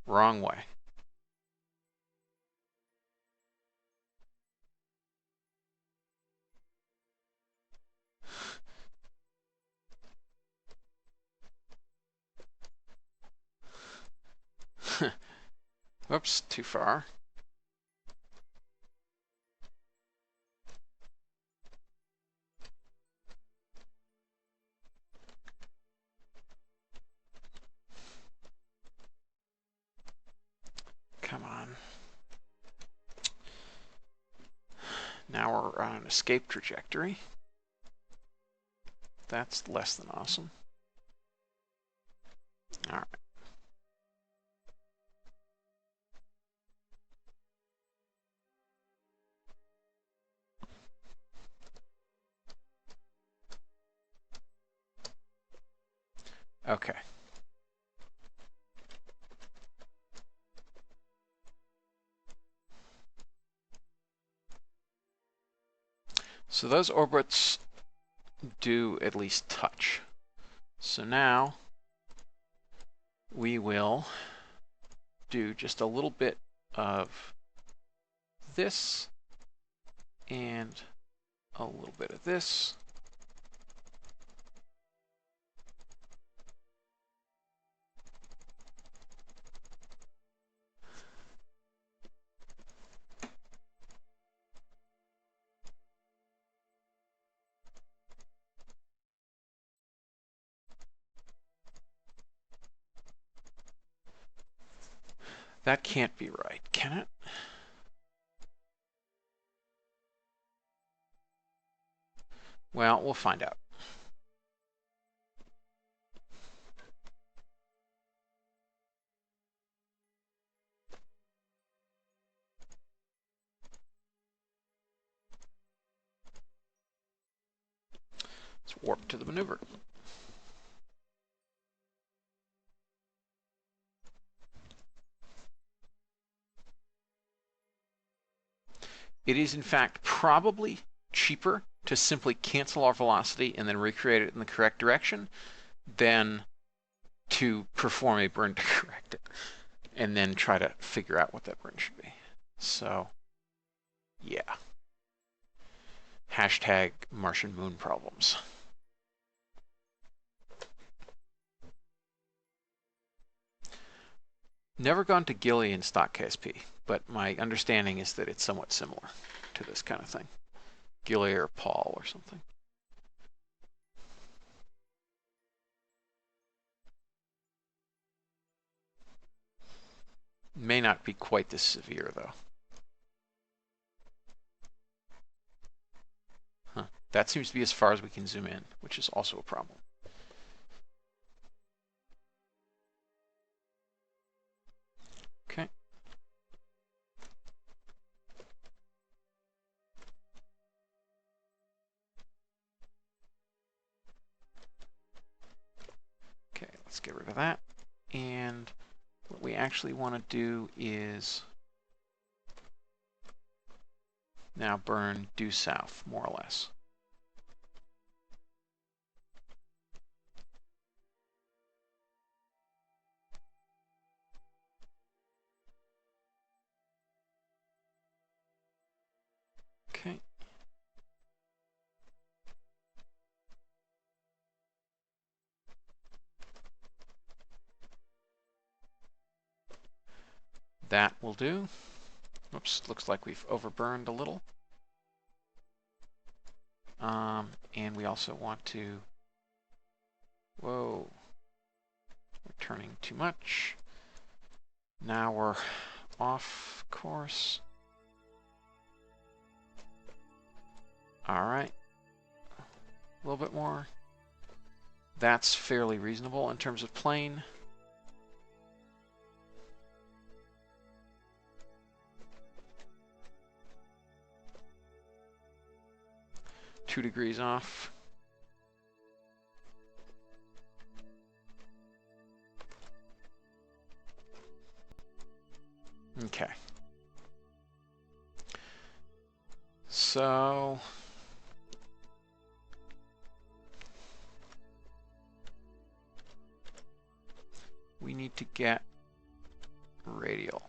Wrong way. Whoops, too far. Come on. Now we're on an escape trajectory. That's less than awesome. All right. Okay. So those orbits do at least touch. So now we will do just a little bit of this and a little bit of this. That can't be right, can it? Well, we'll find out. Let's warp to the maneuver. It is, in fact, probably cheaper to simply cancel our velocity and then recreate it in the correct direction than to perform a burn to correct it and then try to figure out what that burn should be. So, yeah. Hashtag Martian moon problems. Never gone to Gilly in stock KSP, but my understanding is that it's somewhat similar to this kind of thing. Gilly or Paul or something. May not be quite this severe, though. Huh. That seems to be as far as we can zoom in, which is also a problem. Okay. Okay, let's get rid of that. And what we actually want to do is now burn due south, more or less. That will do. Oops, looks like we've overburned a little. And we also want to... Whoa. We're turning too much. Now we're off course. Alright. A little bit more. That's fairly reasonable in terms of plane. Two degrees off. Okay. So we need to get radial.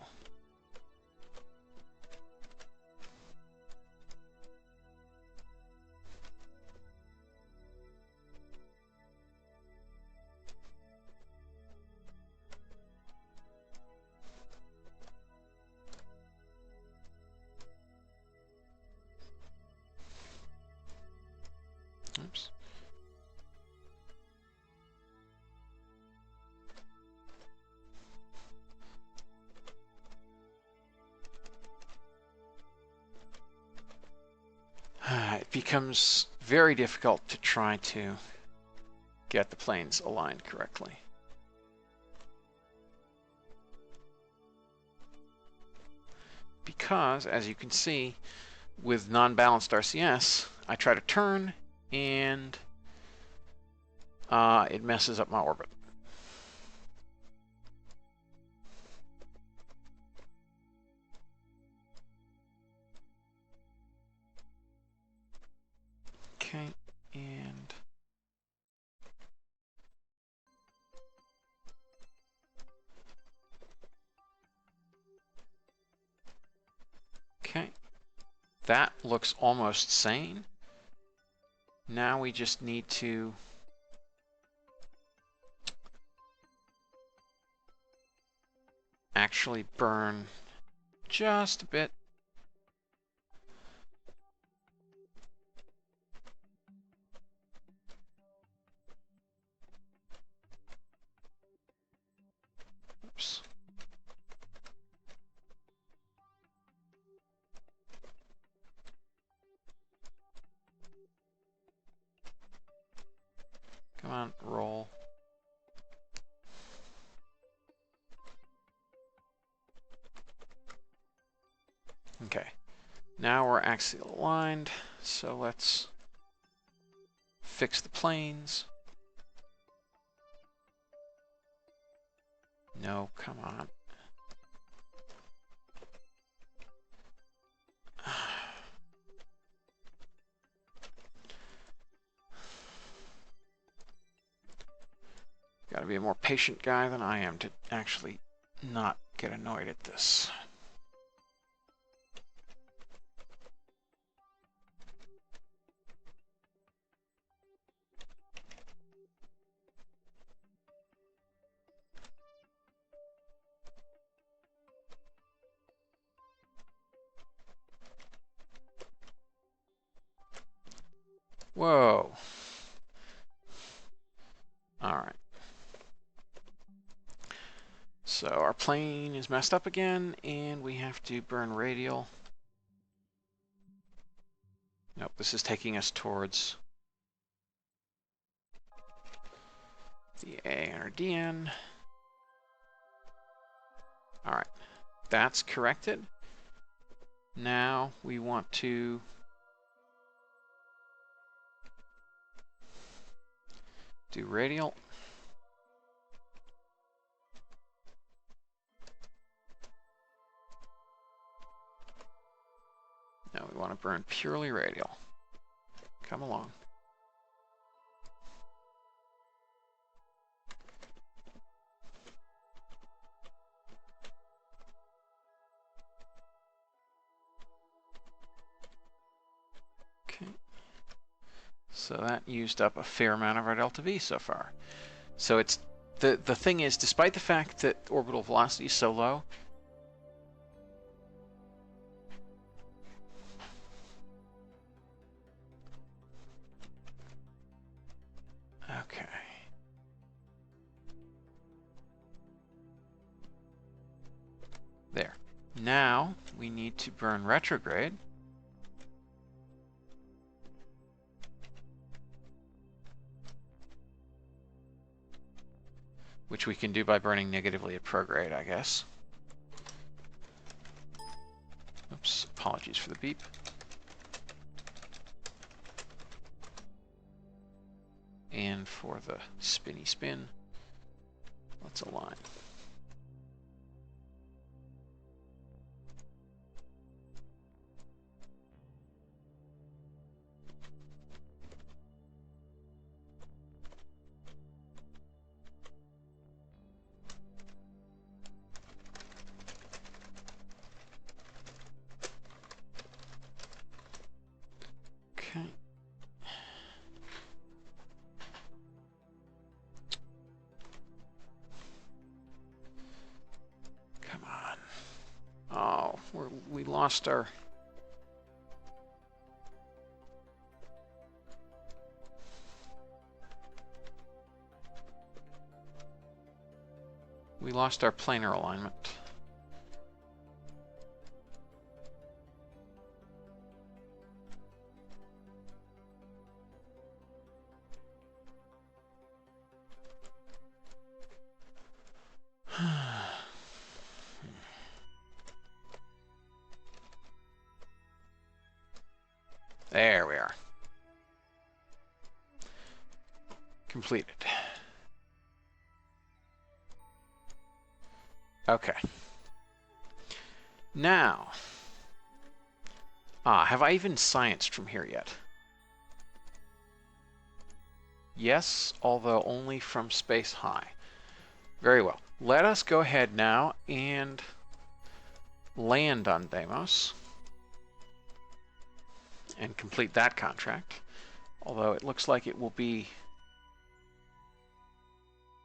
Oops. It becomes very difficult to try to get the planes aligned correctly. Because, as you can see, with non-balanced RCS, I try to turn and it messes up my orbit. Okay, and okay, that looks almost sane. Now we just need to actually burn just a bit. Oops. Come on, roll. Okay, now we're axial aligned, so let's fix the planes. No, come on. Gotta be a more patient guy than I am to actually not get annoyed at this. Whoa. All right. So our plane is messed up again, and we have to burn radial. Nope, this is taking us towards the ANRDN. All right, that's corrected. Now we want to do radial. No, we want to burn purely radial. Come along. Okay. So that used up a fair amount of our delta V so far. So it's the thing is, despite the fact that orbital velocity is so low, Now we need to burn retrograde. Which we can do by burning negatively at prograde, I guess. Oops, apologies for the beep. And for the spinny spin, let's align. Okay. Come on. Oh, we lost our... We lost our planar alignment. There we are. Completed. Okay. Now, have I even scienced from here yet? Yes, although only from space high. Very well. Let us go ahead now and land on Deimos and complete that contract. Although it looks like it will be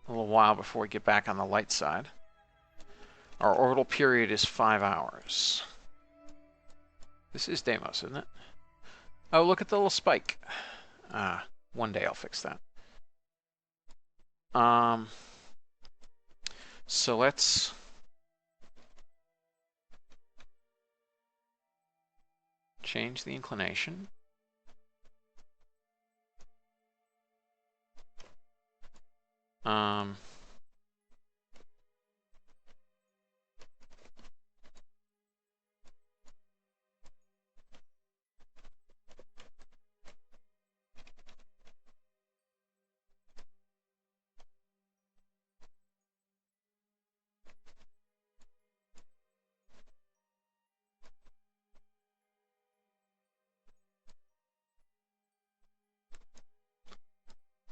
a little while before we get back on the light side. Our orbital period is 5 hours. This is Deimos, isn't it? Oh, look at the little spike. One day I'll fix that. So let's change the inclination.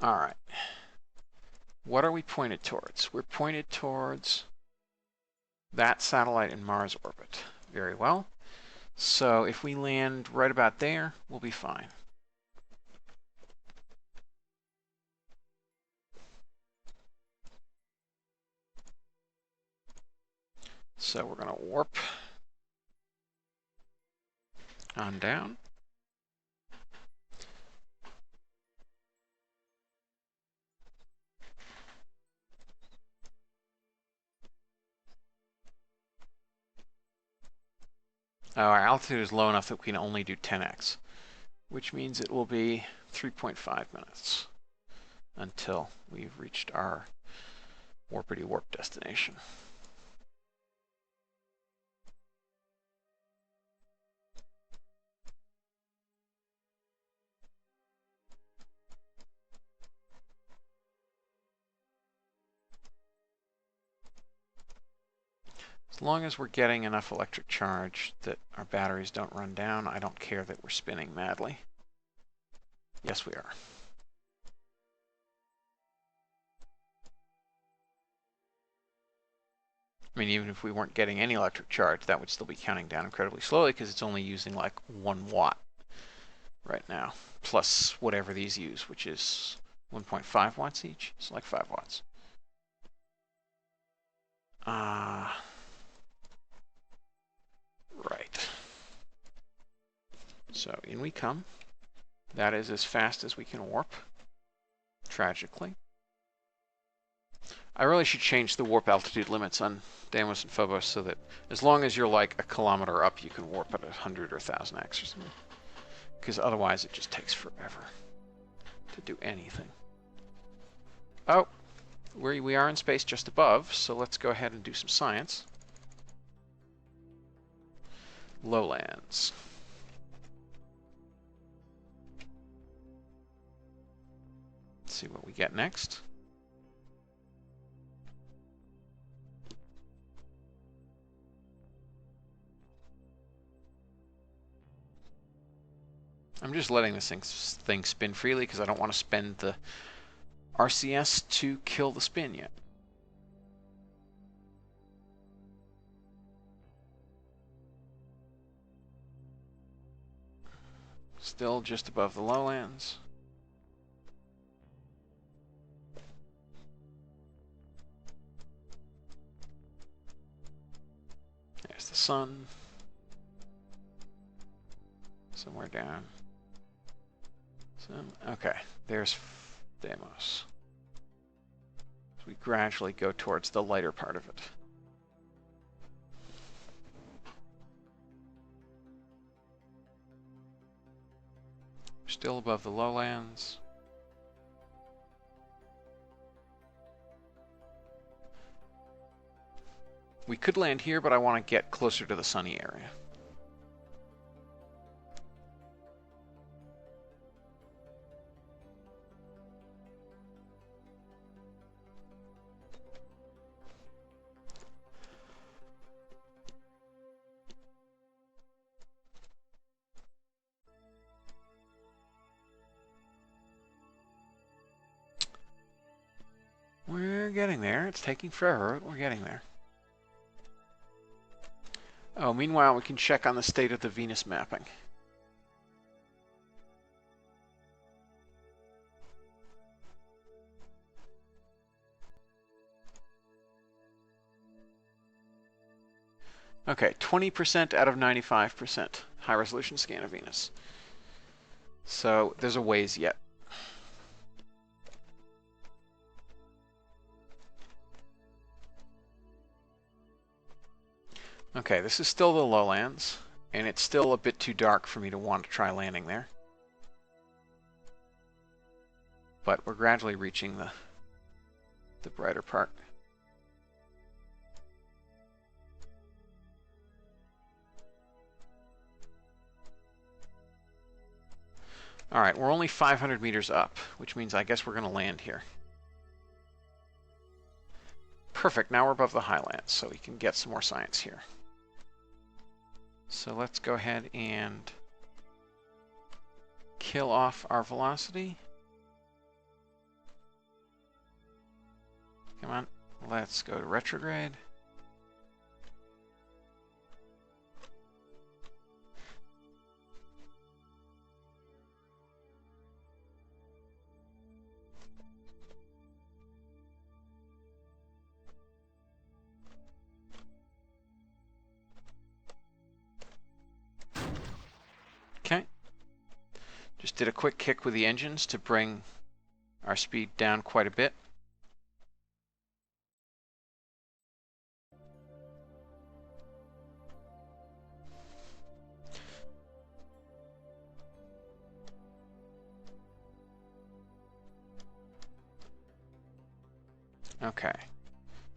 All right. What are we pointed towards? We're pointed towards that satellite in Mars orbit. Very well. So if we land right about there, we'll be fine. So we're going to warp on down. Oh, our altitude is low enough that we can only do 10x, which means it will be 3.5 minutes until we've reached our warpity warp destination. As long as we're getting enough electric charge that our batteries don't run down, I don't care that we're spinning madly. Yes, we are. I mean, even if we weren't getting any electric charge, that would still be counting down incredibly slowly because it's only using like 1 watt right now, plus whatever these use, which is 1.5 watts each. It's like 5 watts. Right. So in we come. That is as fast as we can warp, tragically. I really should change the warp altitude limits on Deimos and Phobos so that as long as you're like a kilometer up, you can warp at 100 or 1000x or something. Because otherwise it just takes forever to do anything. Oh, we are in space just above, so let's go ahead and do some science. Lowlands. Let's see what we get next. I'm just letting this thing spin freely because I don't want to spend the RCS to kill the spin yet. Still just above the lowlands. There's the sun. Somewhere down. Okay, there's Deimos. So we gradually go towards the lighter part of it. Still above the lowlands. We could land here, but I want to get closer to the sunny area. We're getting there. It's taking forever, but we're getting there. Oh, meanwhile, we can check on the state of the Venus mapping. Okay, 20% out of 95%. High-resolution scan of Venus. So there's a ways yet. Okay, this is still the lowlands, and it's still a bit too dark for me to want to try landing there. But we're gradually reaching the brighter part. All right, we're only 500 meters up, which means I guess we're going to land here. Perfect, now we're above the highlands, so we can get some more science here. So let's go ahead and kill off our velocity. Come on, let's go to retrograde. Okay. Just did a quick kick with the engines to bring our speed down quite a bit. Okay.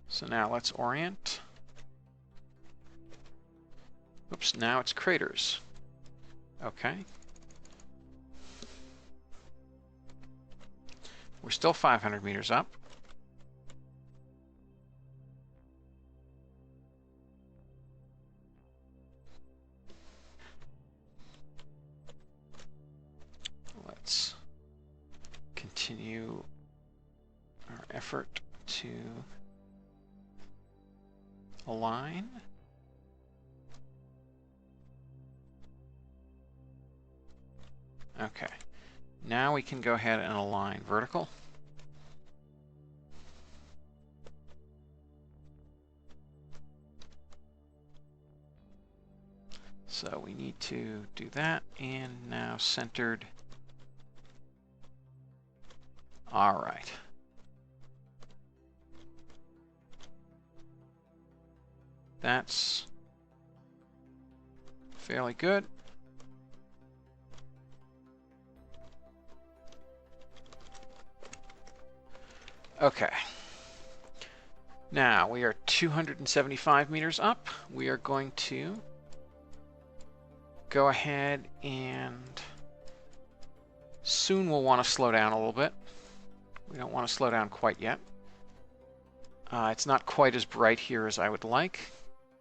So now let's orient. Oops, now it's craters. Okay. We're still 500 meters up. Let's continue our effort to align. Okay, now we can go ahead and align vertical. So we need to do that, and now centered. All right. That's fairly good. Okay. Now we are 275 meters up. We are going to go ahead and soon we'll want to slow down a little bit. We don't want to slow down quite yet. It's not quite as bright here as I would like.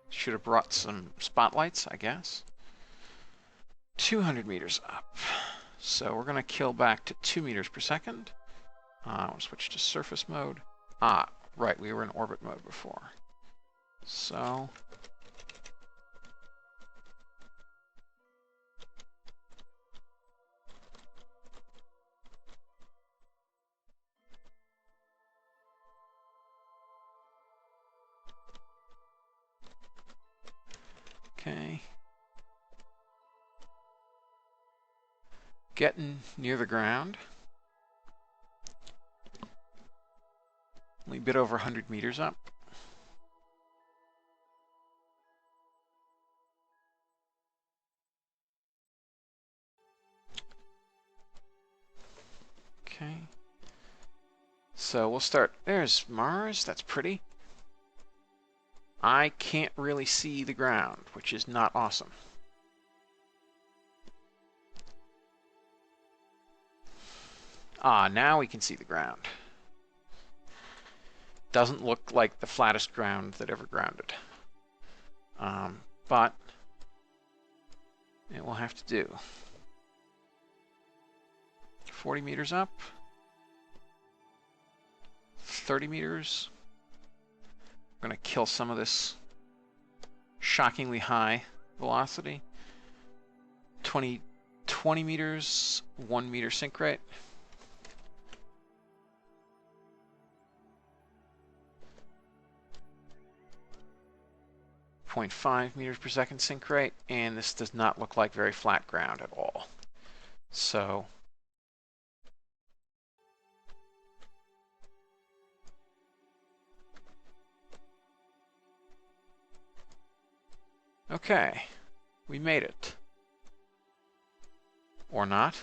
Should have brought some spotlights, I guess. 200 meters up. So we're going to kill back to 2 meters per second. We'll switch to surface mode. Right, we were in orbit mode before. So okay. Getting near the ground. Only a bit over 100 meters up. Okay. So we'll start. There's Mars. That's pretty. I can't really see the ground, which is not awesome. Now we can see the ground. Doesn't look like the flattest ground that ever grounded. But it will have to do. 40 meters up. 30 meters. I'm going to kill some of this shockingly high velocity. 20 meters, 1 meter sync rate. .5 meters per second sync rate, and this does not look like very flat ground at all. So okay, we made it. Or not.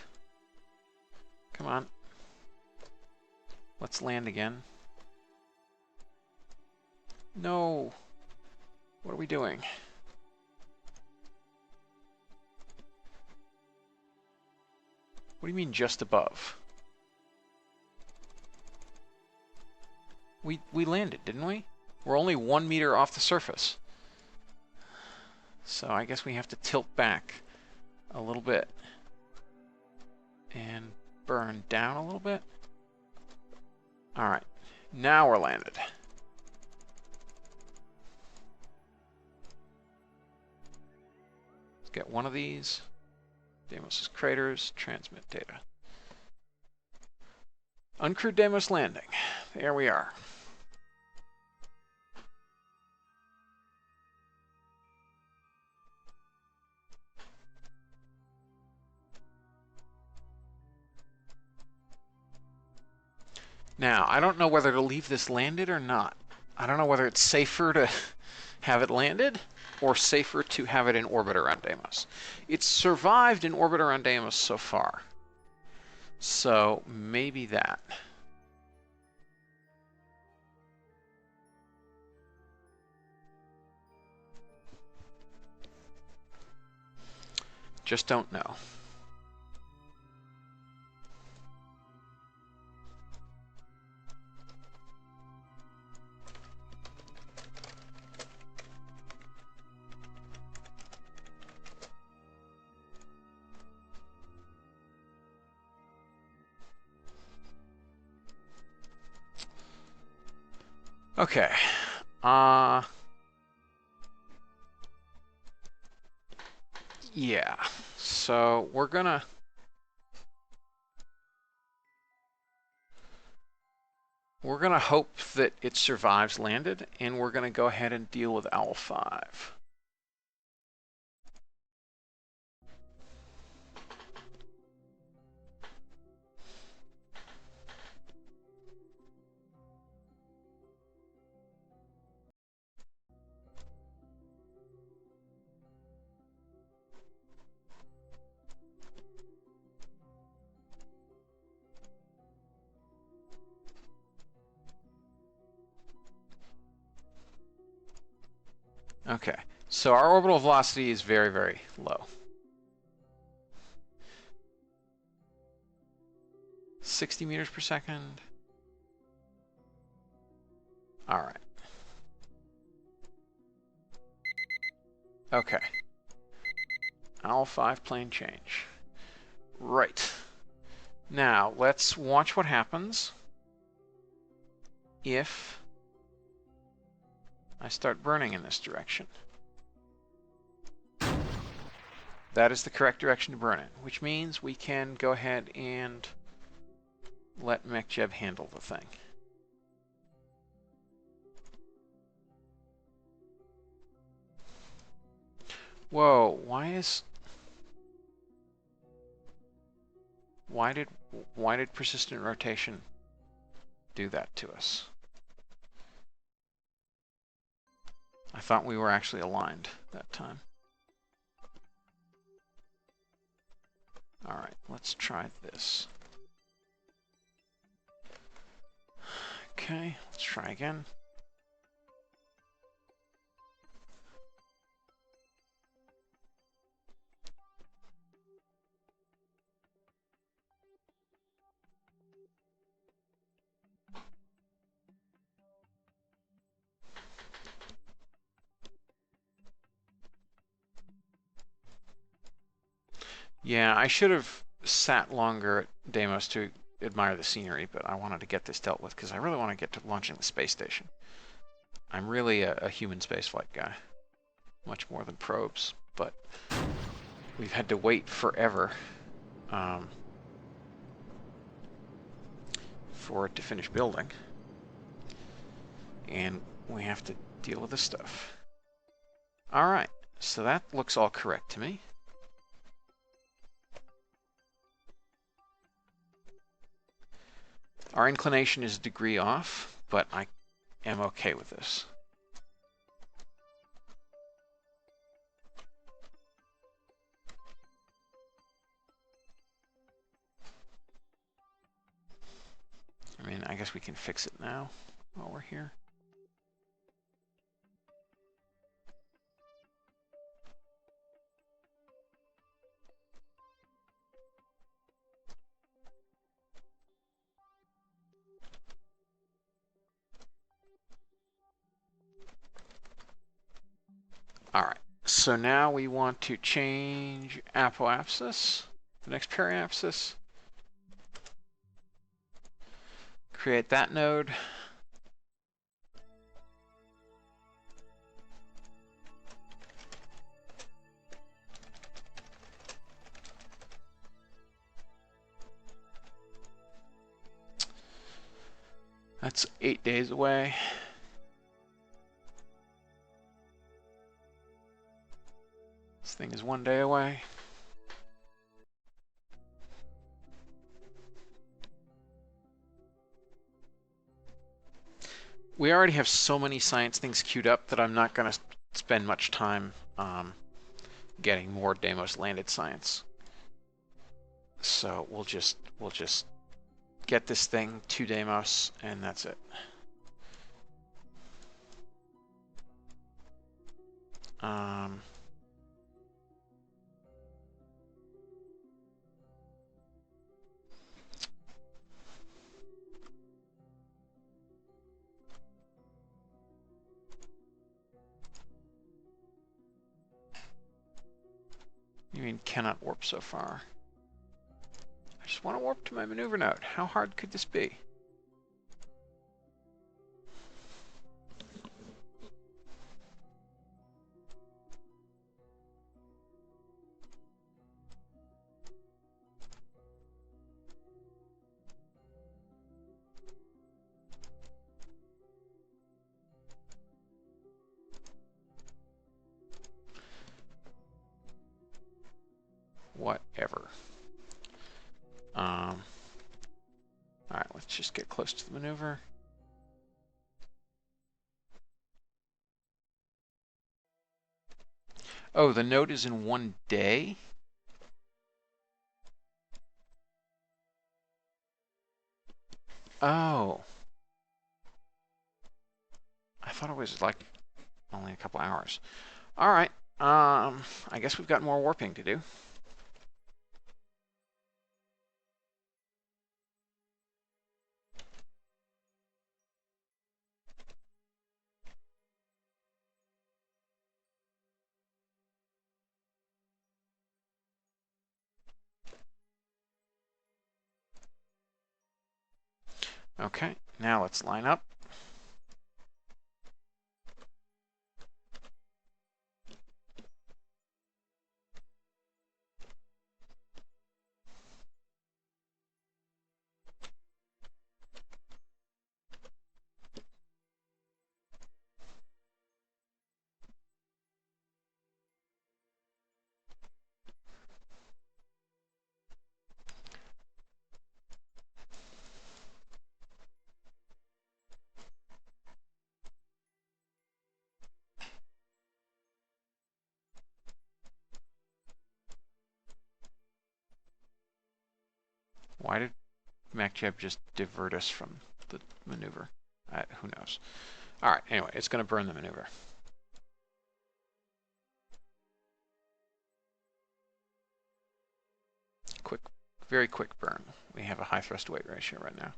Come on. Let's land again. No. What are we doing? What do you mean just above? We landed, didn't we? We're only 1 meter off the surface. So I guess we have to tilt back a little bit and burn down a little bit. All right, now we're landed. Let's get one of these. Deimos' craters, transmit data. Uncrewed Deimos landing. There we are. Now, I don't know whether to leave this landed or not. I don't know whether it's safer to have it landed or safer to have it in orbit around Deimos. It's survived in orbit around Deimos so far. So maybe that. Just don't know. Okay. Yeah. So we're gonna hope that it survives landed, and we're gonna go ahead and deal with Owl 5. Okay, so our orbital velocity is very, very low. 60 meters per second. All right. Okay. Owl 5 plane change. Right. Now, let's watch what happens if I start burning in this direction. That is the correct direction to burn in, which means we can go ahead and let MechJeb handle the thing. Whoa, why did persistent rotation do that to us? I thought we were actually aligned that time. All right, let's try this. Okay, let's try again. Yeah, I should have sat longer at Deimos to admire the scenery, but I wanted to get this dealt with because I really want to get to launching the space station. I'm really a human spaceflight guy, much more than probes, but we've had to wait forever for it to finish building, and we have to deal with this stuff. All right, so that looks all correct to me. Our inclination is a degree off, but I am okay with this. I mean, I guess we can fix it now while we're here. All right, so now we want to change apoapsis, the next periapsis. Create that node. That's 8 days away. This thing is 1 day away. We already have so many science things queued up that I'm not going to spend much time getting more Deimos landed science. So we'll just get this thing to Deimos, and that's it. You mean cannot warp so far? I just want to warp to my maneuver node. How hard could this be? Whatever. Alright, let's just get close to the maneuver. Oh, the node is in 1 day? Oh. I thought it was like only only a couple hours. All right. I guess we've got more warping to do. Okay, now let's line up. Why did MacJeb just divert us from the maneuver? Who knows? All right, anyway, it's going to burn the maneuver. Quick, very quick burn. We have a high thrust weight ratio right now.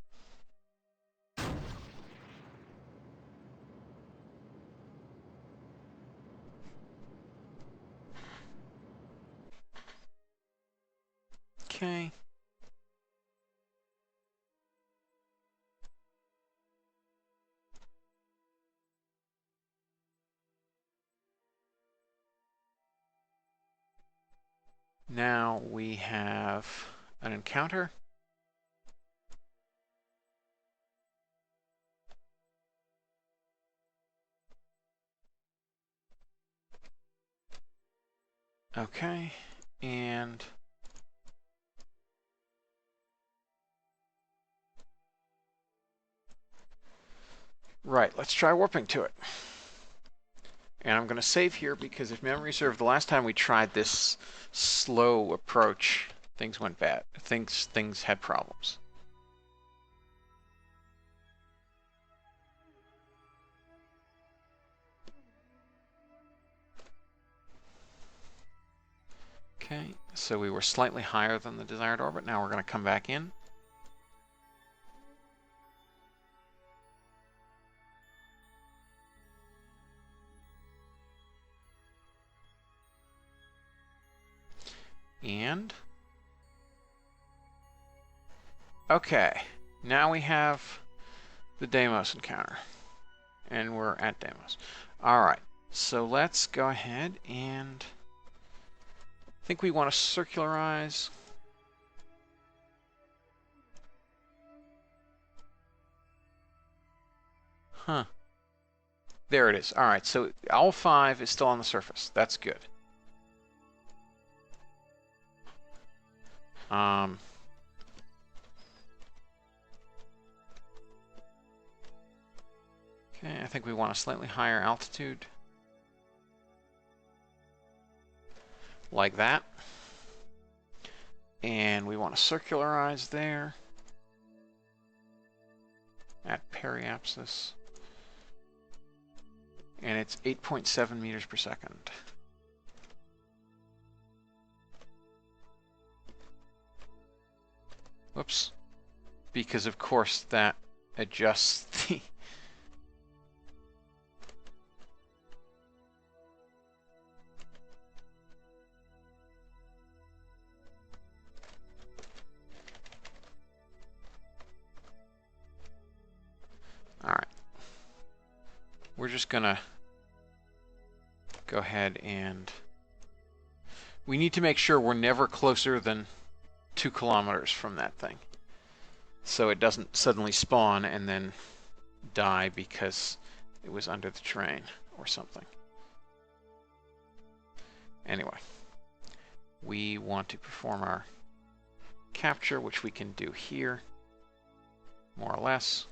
Okay. Now we have an encounter. Okay, and right, let's try warping to it. And I'm going to save here because if memory serves, the last time we tried this slow approach, things went bad. Things had problems. Okay, so we were slightly higher than the desired orbit. Now we're going to come back in. And okay, now we have the Deimos encounter, and we're at Deimos. All right, so let's go ahead and I think we want to circularize. Huh. There it is. All right, so all 5 is still on the surface. That's good. Okay, I think we want a slightly higher altitude. Like that. And we want to circularize there at periapsis. And it's 8.7 meters per second. Whoops. Because of course that adjusts the Alright. We're just gonna go ahead and we need to make sure we're never closer than 2 kilometers from that thing. So it doesn't suddenly spawn and then die because it was under the terrain or something. Anyway, we want to perform our capture, which we can do here, more or less.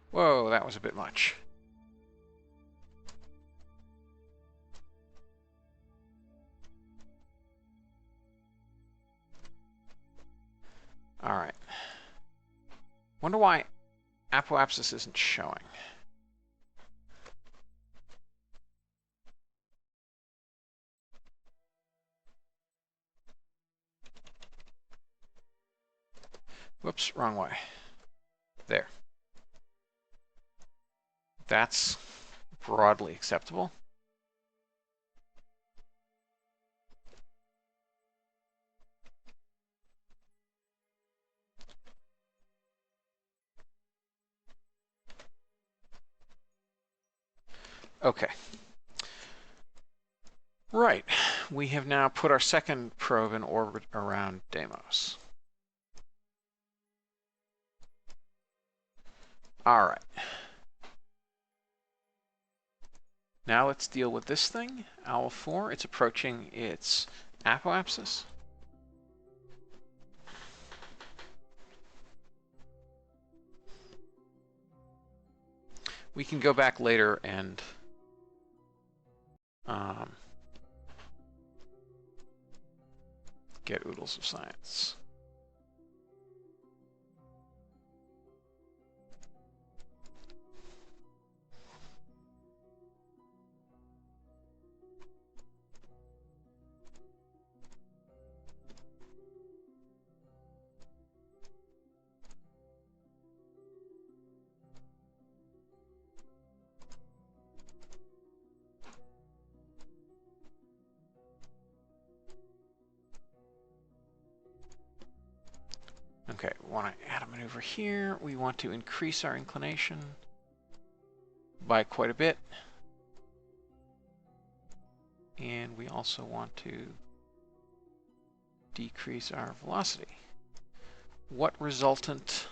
Whoa, that was a bit much. All right. Wonder why apoapsis isn't showing. Whoops, wrong way. There. That's broadly acceptable. Okay. Right. We have now put our second probe in orbit around Deimos. All right. Now let's deal with this thing, Owl 4. It's approaching its apoapsis. We can go back later and get oodles of science. Okay, we want to add a maneuver here. We want to increase our inclination by quite a bit. And we also want to decrease our velocity. What resultant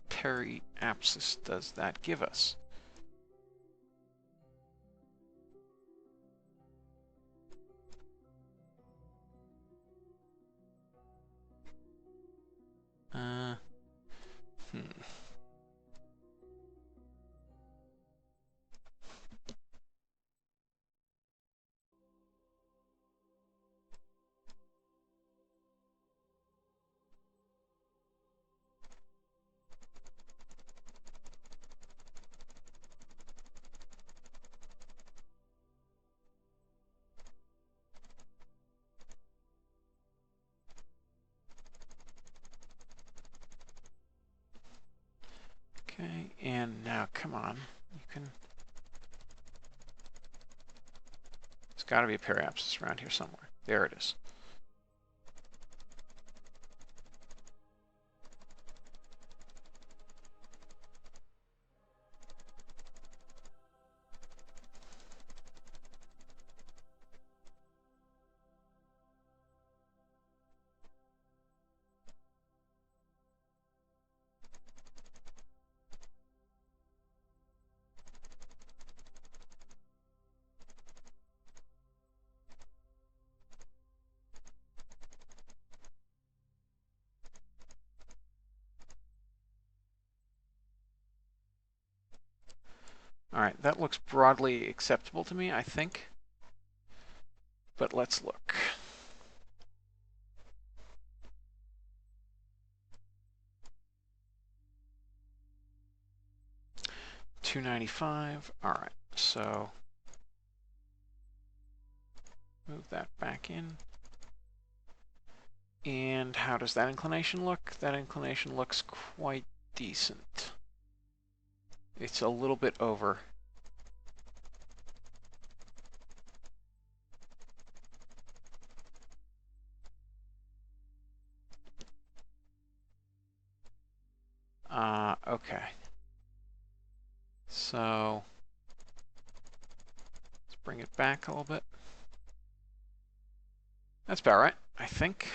periapsis does that give us? Okay, and now come on, you can. There's got to be a periapsis around here somewhere. There it is. All right, that looks broadly acceptable to me, I think. But let's look. $295. All right, so move that back in. And how does that inclination look? That inclination looks quite decent. It's a little bit over. Okay. So let's bring it back a little bit. That's about right, I think.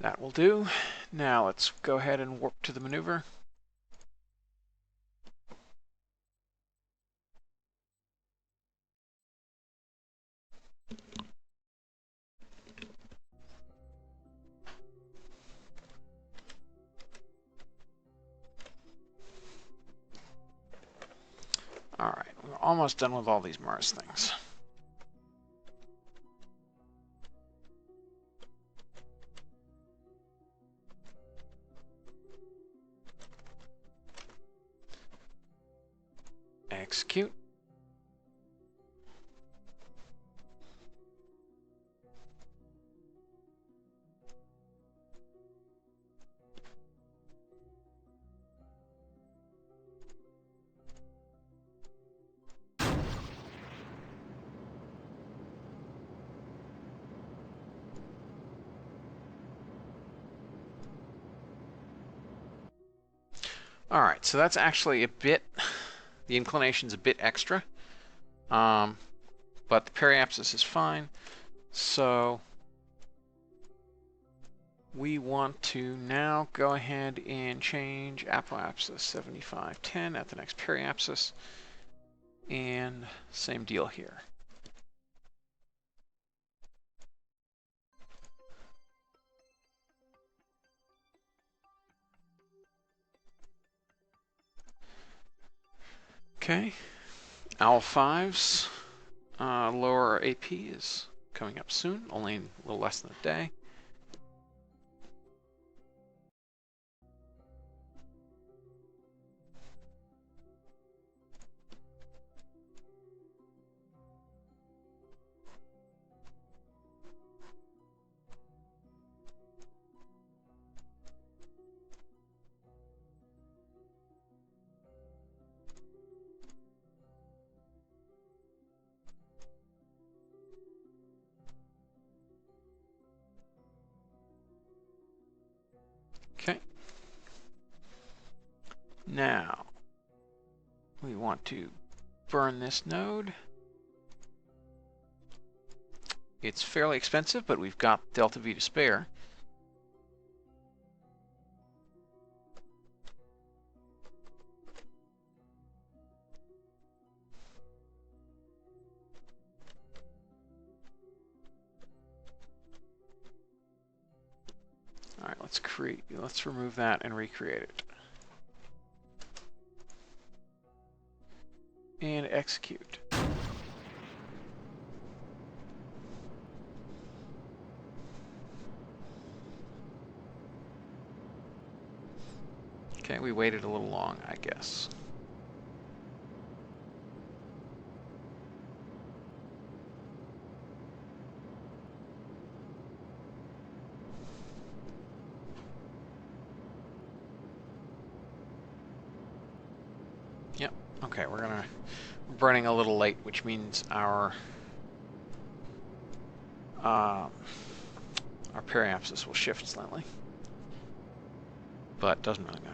That will do. Now let's go ahead and warp to the maneuver. almost done with all these Mars things. Execute. All right, so that's actually a bit, the inclination's a bit extra, but the periapsis is fine. So we want to now go ahead and change apoapsis 7510 at the next periapsis, and same deal here. Okay, Owl 5's lower AP is coming up soon, only a little less than a day. Okay. Now, we want to burn this node. It's fairly expensive, but we've got delta V to spare. All right, let's remove that and recreate it. And execute. Okay, we waited a little long, I guess. Yep, okay, we're burning a little late, which means our periapsis will shift slightly, but doesn't really matter.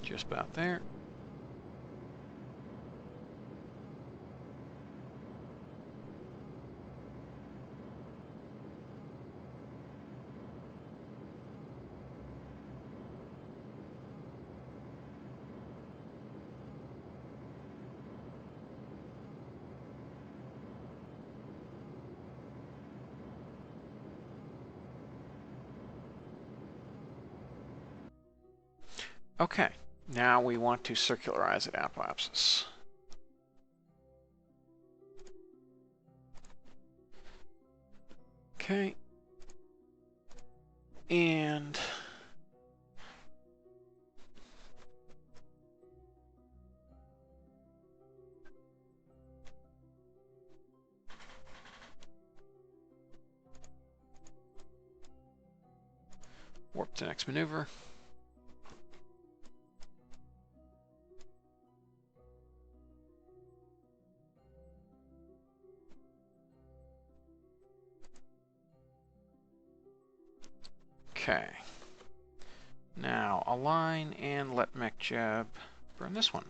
Just about there. Okay, now we want to circularize at apoapsis. Okay. And warp to next maneuver. Okay. Now align and let mech jab burn this one.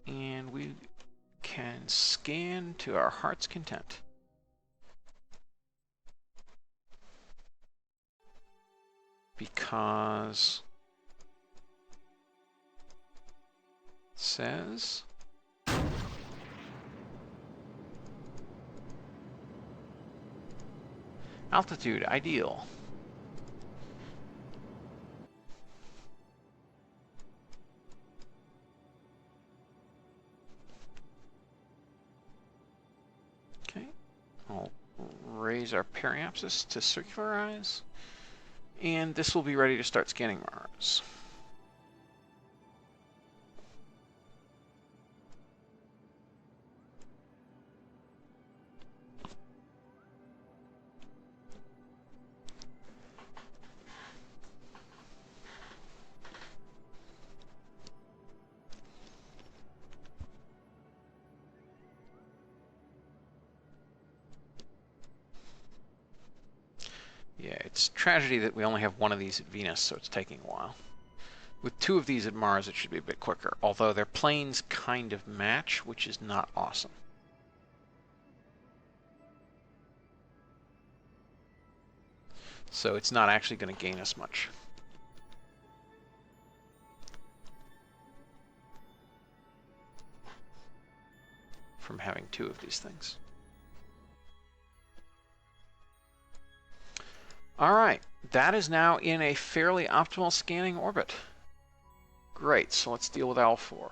And we can scan to our heart's content. Because it says altitude ideal. Okay, I'll raise our periapsis to circularize, and this will be ready to start scanning Mars. Yeah, it's a tragedy that we only have one of these at Venus, so it's taking a while. With two of these at Mars, it should be a bit quicker, although their planes kind of match, which is not awesome. So it's not actually going to gain us much. From having two of these things. All right, that is now in a fairly optimal scanning orbit. Great, so let's deal with L4.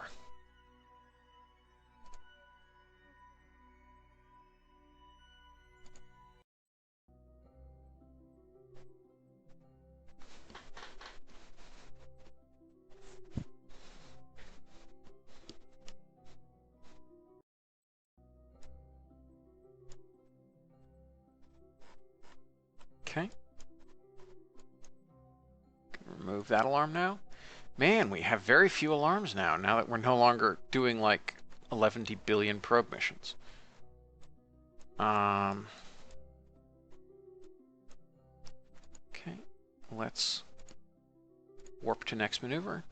Okay. Remove that alarm now. Man, we have very few alarms now that we're no longer doing like 11 billion probe missions. Okay, let's warp to next maneuver.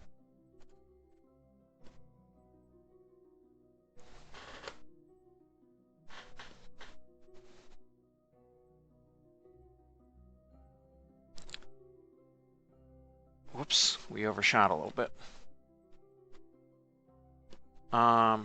Whoops, we overshot a little bit. Alright,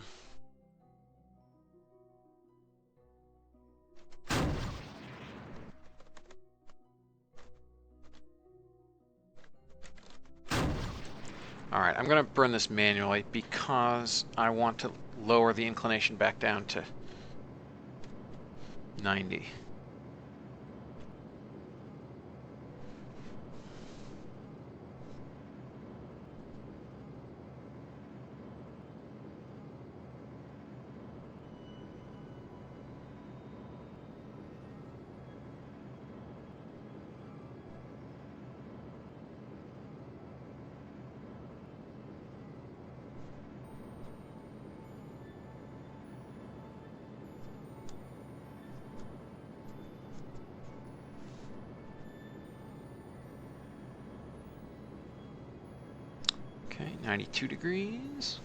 I'm going to burn this manually because I want to lower the inclination back down to 90. Okay, 92 degrees.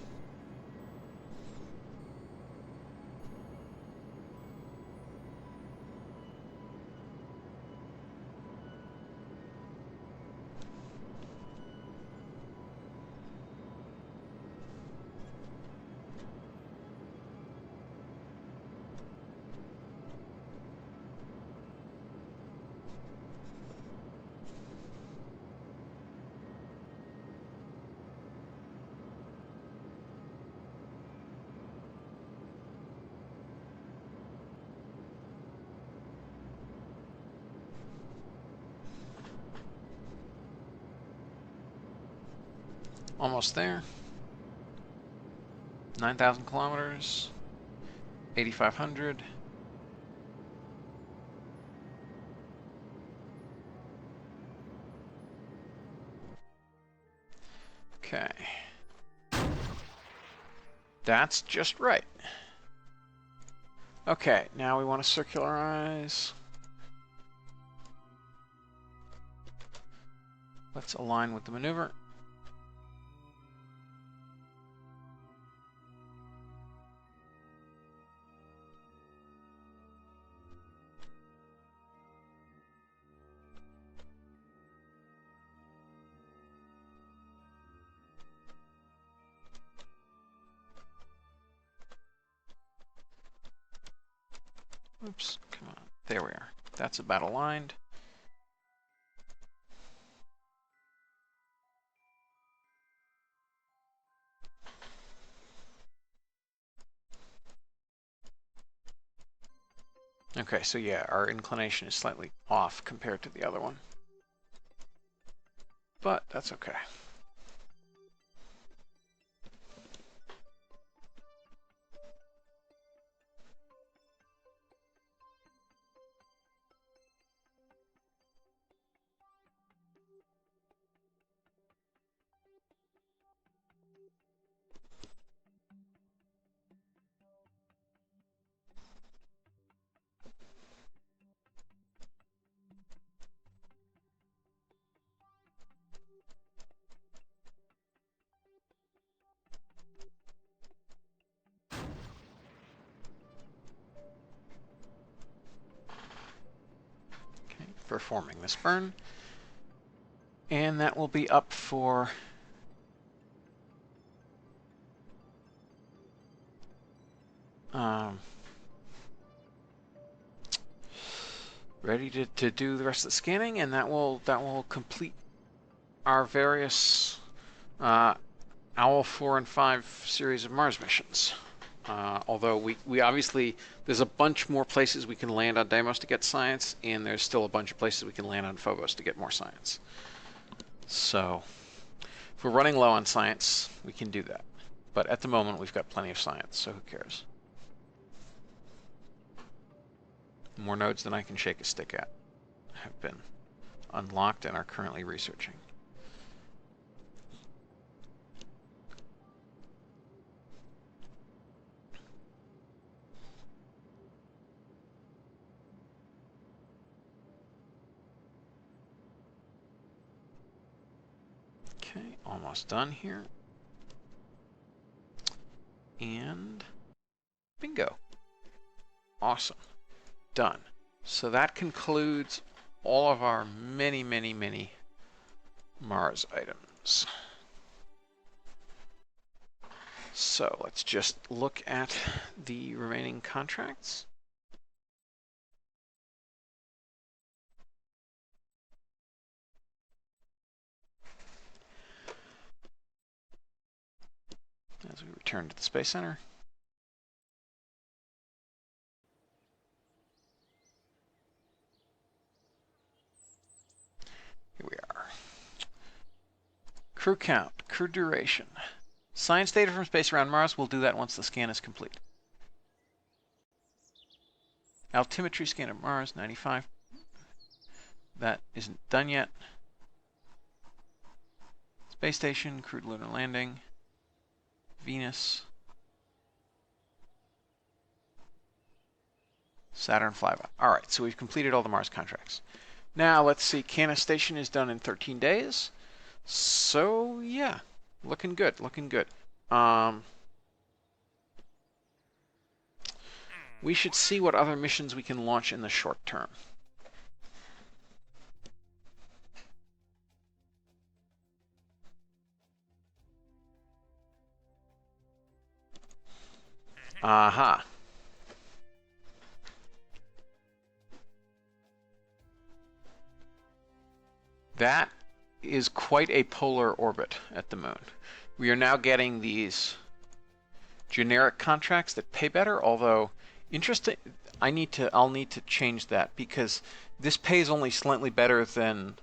Almost there. 9,000 kilometers. 8,500. Okay. That's just right. Okay, now we want to circularize. Let's align with the maneuver. Oops, come on. There we are. That's about aligned. Okay, so yeah, our inclination is slightly off compared to the other one. But that's okay. Okay, performing this burn. And that will be up for ready to do the rest of the scanning, and that will complete our various Owl 4 and 5 series of Mars missions. Although we obviously, there's a bunch more places we can land on Deimos to get science, and there's still a bunch of places we can land on Phobos to get more science. So if we're running low on science, we can do that. But at the moment, we've got plenty of science, so who cares? More nodes than I can shake a stick at have been unlocked and are currently researching. Okay, almost done here. And bingo. Awesome. Done. So that concludes all of our many, many, many Mars items. So let's just look at the remaining contracts. As we return to the Space Center. Here we are. Crew count, crew duration. Science data from space around Mars, we'll do that once the scan is complete. Altimetry scan of Mars, 95. That isn't done yet. Space station, crewed lunar landing. Venus. Saturn flyby. Alright, so we've completed all the Mars contracts. Now, let's see. Canis station is done in 13 days. So, yeah. Looking good, looking good. We should see what other missions we can launch in the short term. Aha. That is quite a polar orbit at the moon. We are now getting these generic contracts that pay better, although interesting. I'll need to change that because this pays only slightly better than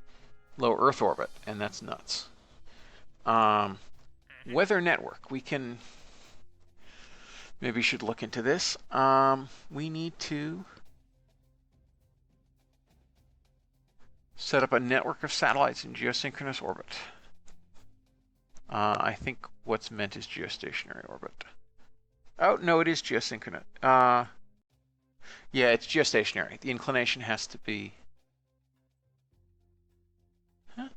low Earth orbit, and that's nuts. Weather network. We can maybe should look into this. We need to set up a network of satellites in geosynchronous orbit. I think what's meant is geostationary orbit. Oh, no, it is geosynchronous. Yeah, it's geostationary. The inclination has to be... Huh?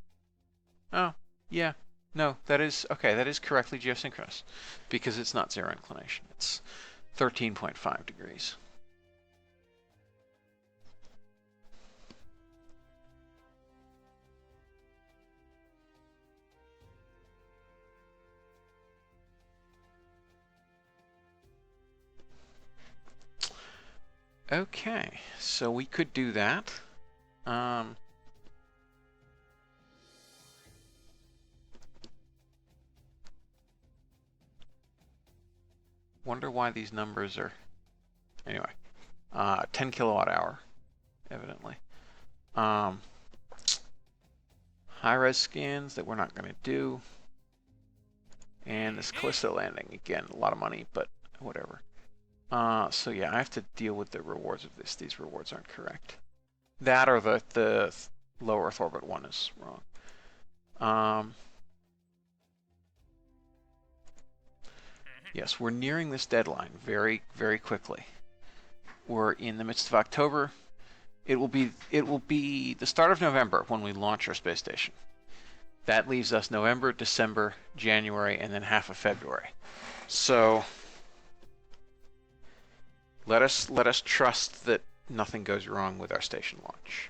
Oh, yeah. No, that is... Okay, that is correctly geosynchronous. Because it's not zero inclination. It's 13.5 degrees. Okay, so we could do that. Wonder why these numbers are... Anyway, 10 kilowatt hour, evidently. High-res scans that we're not going to do. And this Callisto landing, again, a lot of money, but whatever. So yeah, I have to deal with the rewards of this. These rewards aren't correct. That or the low Earth orbit one is wrong. Yes, we're nearing this deadline very, very quickly. We're in the midst of October. It will be the start of November when we launch our space station. That leaves us November, December, January, and then half of February. So let us trust that nothing goes wrong with our station launch.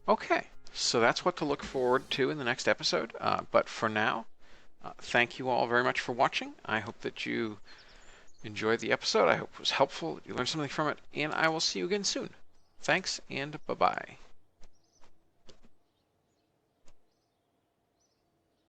Okay, so that's what to look forward to in the next episode. But for now, thank you all very much for watching. I hope that you enjoyed the episode. I hope it was helpful, that you learned something from it, and I will see you again soon. Thanks, and bye-bye.